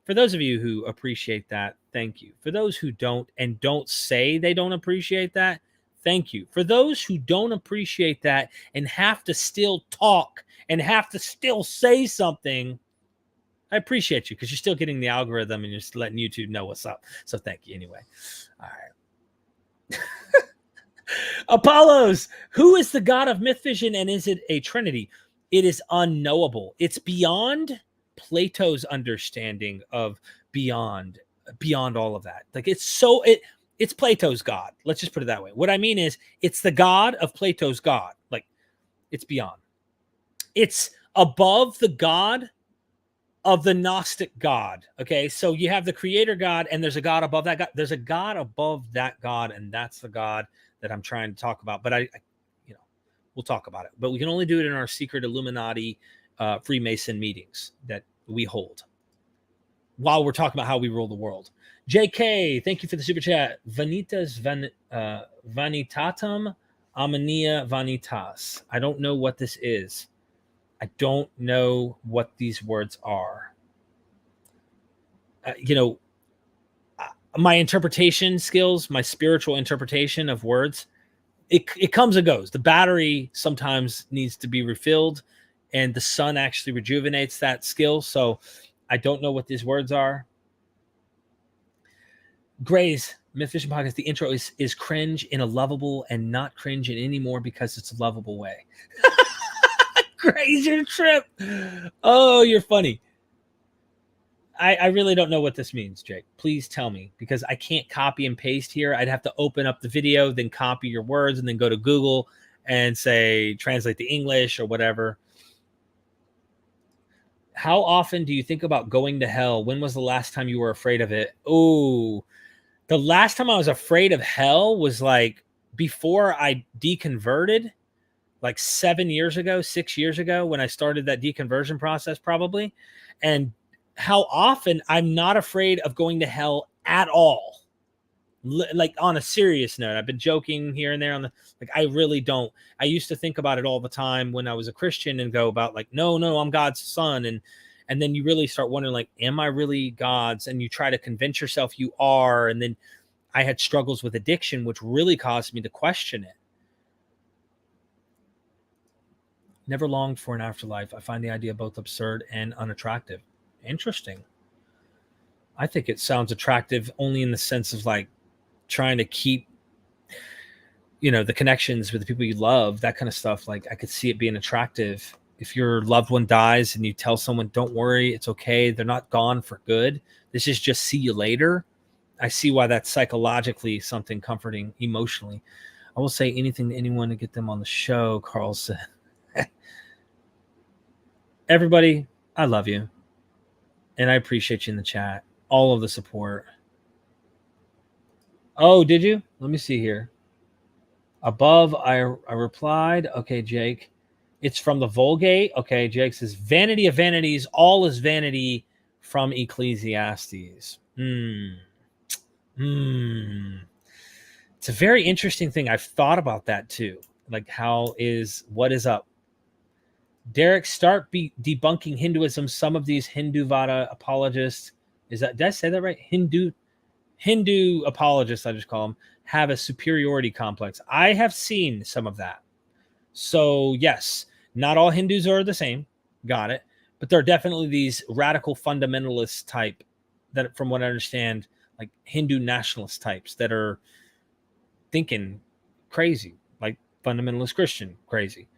For those of you who appreciate that, thank you. For those who don't and don't say they don't appreciate that, thank you. For those who don't appreciate that and have to still talk and have to still say something, I appreciate you because you're still getting the algorithm and you're just letting YouTube know what's up. So thank you anyway. All right. Apollos, who is the God of MythVision, and is it a Trinity? It is unknowable. It's beyond Plato's understanding of beyond all of that. Like it's Plato's God. Let's just put it that way. What I mean is it's the God of Plato's God. Like it's beyond. It's above the God of the Gnostic God. Okay, so you have the creator God, and there's a God above that God. There's a God above that God, and that's the God that I'm trying to talk about. But I we'll talk about it. But we can only do it in our secret Illuminati Freemason meetings that we hold while we're talking about how we rule the world. JK, thank you for the super chat. Vanitas vanitatum amania vanitas. I don't know what this is. I don't know what these words are. My interpretation skills, my spiritual interpretation of words, it comes and goes. The battery sometimes needs to be refilled, and the sun actually rejuvenates that skill. So I don't know what these words are. Gray's MythVision podcast, the intro is cringe in a lovable and not cringe in anymore because it's a lovable way. Gray's your trip. Oh, you're funny. I really don't know what this means, Jake. Please tell me, because I can't copy and paste here. I'd have to open up the video, then copy your words, and then go to Google and say, translate the English or whatever. How often do you think about going to hell? When was the last time you were afraid of it? Oh, the last time I was afraid of hell was like before I deconverted, like 6 years ago, when I started that deconversion process, probably. And how often I'm not afraid of going to hell at all. Like on a serious note, I've been joking here and there I really don't. I used to think about it all the time when I was a Christian and go about like, no, I'm God's son. And then you really start wondering, like, am I really God's? And you try to convince yourself you are. And then I had struggles with addiction, which really caused me to question it. Never longed for an afterlife. I find the idea both absurd and unattractive. Interesting. I think it sounds attractive only in the sense of like trying to keep, the connections with the people you love, that kind of stuff. Like I could see it being attractive. If your loved one dies and you tell someone, don't worry, it's okay, they're not gone for good, this is just see you later. I see why that's psychologically something comforting emotionally. I will say anything to anyone to get them on the show, Carl said. Everybody, I love you. And I appreciate you in the chat. All of the support. Oh, did you? Let me see here. Above, I replied. Okay, Jake. It's from the Vulgate. Okay, Jake says, vanity of vanities, all is vanity from Ecclesiastes. It's a very interesting thing. I've thought about that too. Like what is up? Derek, start debunking Hinduism. Some of these Hindu-vada apologists, did I say that right? Hindu apologists, I just call them, have a superiority complex. I have seen some of that. So yes, not all Hindus are the same. Got it. But there are definitely these radical fundamentalist type that, from what I understand, like Hindu nationalist types that are thinking crazy, like fundamentalist Christian crazy.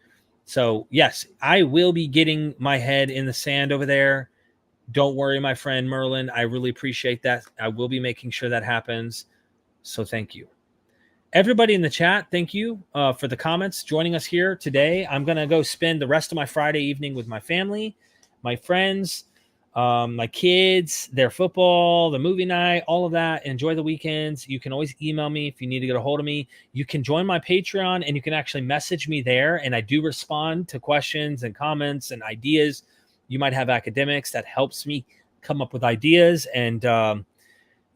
So, yes, I will be getting my head in the sand over there. Don't worry, my friend Merlin. I really appreciate that. I will be making sure that happens. So thank you. Everybody in the chat, thank you for the comments, joining us here today. I'm going to go spend the rest of my Friday evening with my family, my friends, my kids, their football, the movie night, all of that. Enjoy the weekends. You can always email me if you need to get a hold of me. You can join my Patreon and you can actually message me there. And I do respond to questions and comments and ideas. You might have academics that helps me come up with ideas. And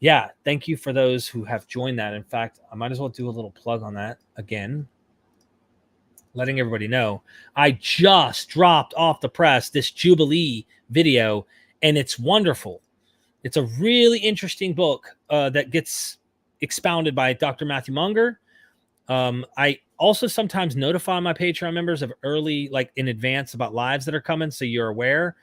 yeah, thank you for those who have joined that. In fact, I might as well do a little plug on that again, letting everybody know I just dropped off the press this Jubilee video, and it's wonderful. It's a really interesting book that gets expounded by Dr. Matthew Munger. I also sometimes notify my Patreon members of early, like in advance, about lives that are coming, so you're aware.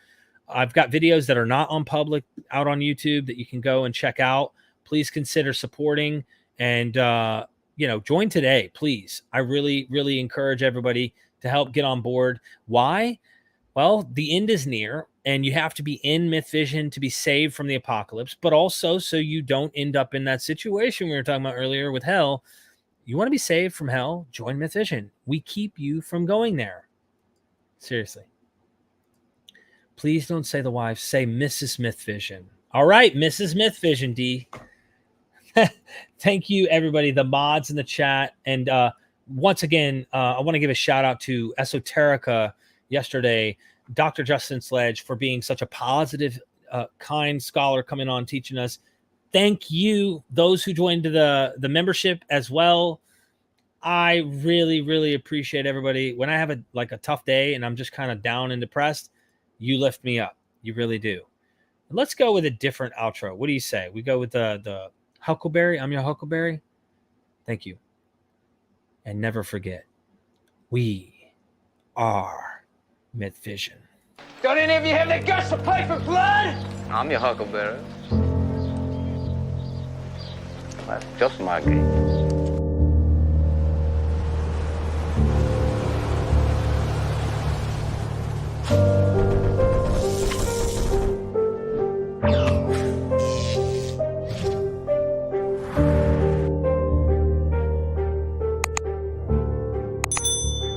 I've got videos that are not on public out on YouTube that you can go and check out. Please consider supporting and, join today, please. I really, really encourage everybody to help get on board. Why? Well, the end is near, and you have to be in MythVision to be saved from the apocalypse, but also so you don't end up in that situation we were talking about earlier with hell. You want to be saved from hell? Join MythVision. We keep you from going there. Seriously. Please don't say the wife. Say Mrs. MythVision. All right, Mrs. MythVision, D. Thank you, everybody, the mods in the chat. And once again, I want to give a shout out to Esoterica yesterday, Dr. Justin Sledge, for being such a positive, kind scholar coming on teaching us. Thank you, those who joined the membership as well. I really, really appreciate everybody. When I have a tough day and I'm just kind of down and depressed, you lift me up. You really do. Let's go with a different outro. What do you say? We go with the Huckleberry. I'm your Huckleberry. Thank you. And never forget, we are MythVision. Don't any of you have the guts to pay for blood? I'm your Huckleberry. That's just my game.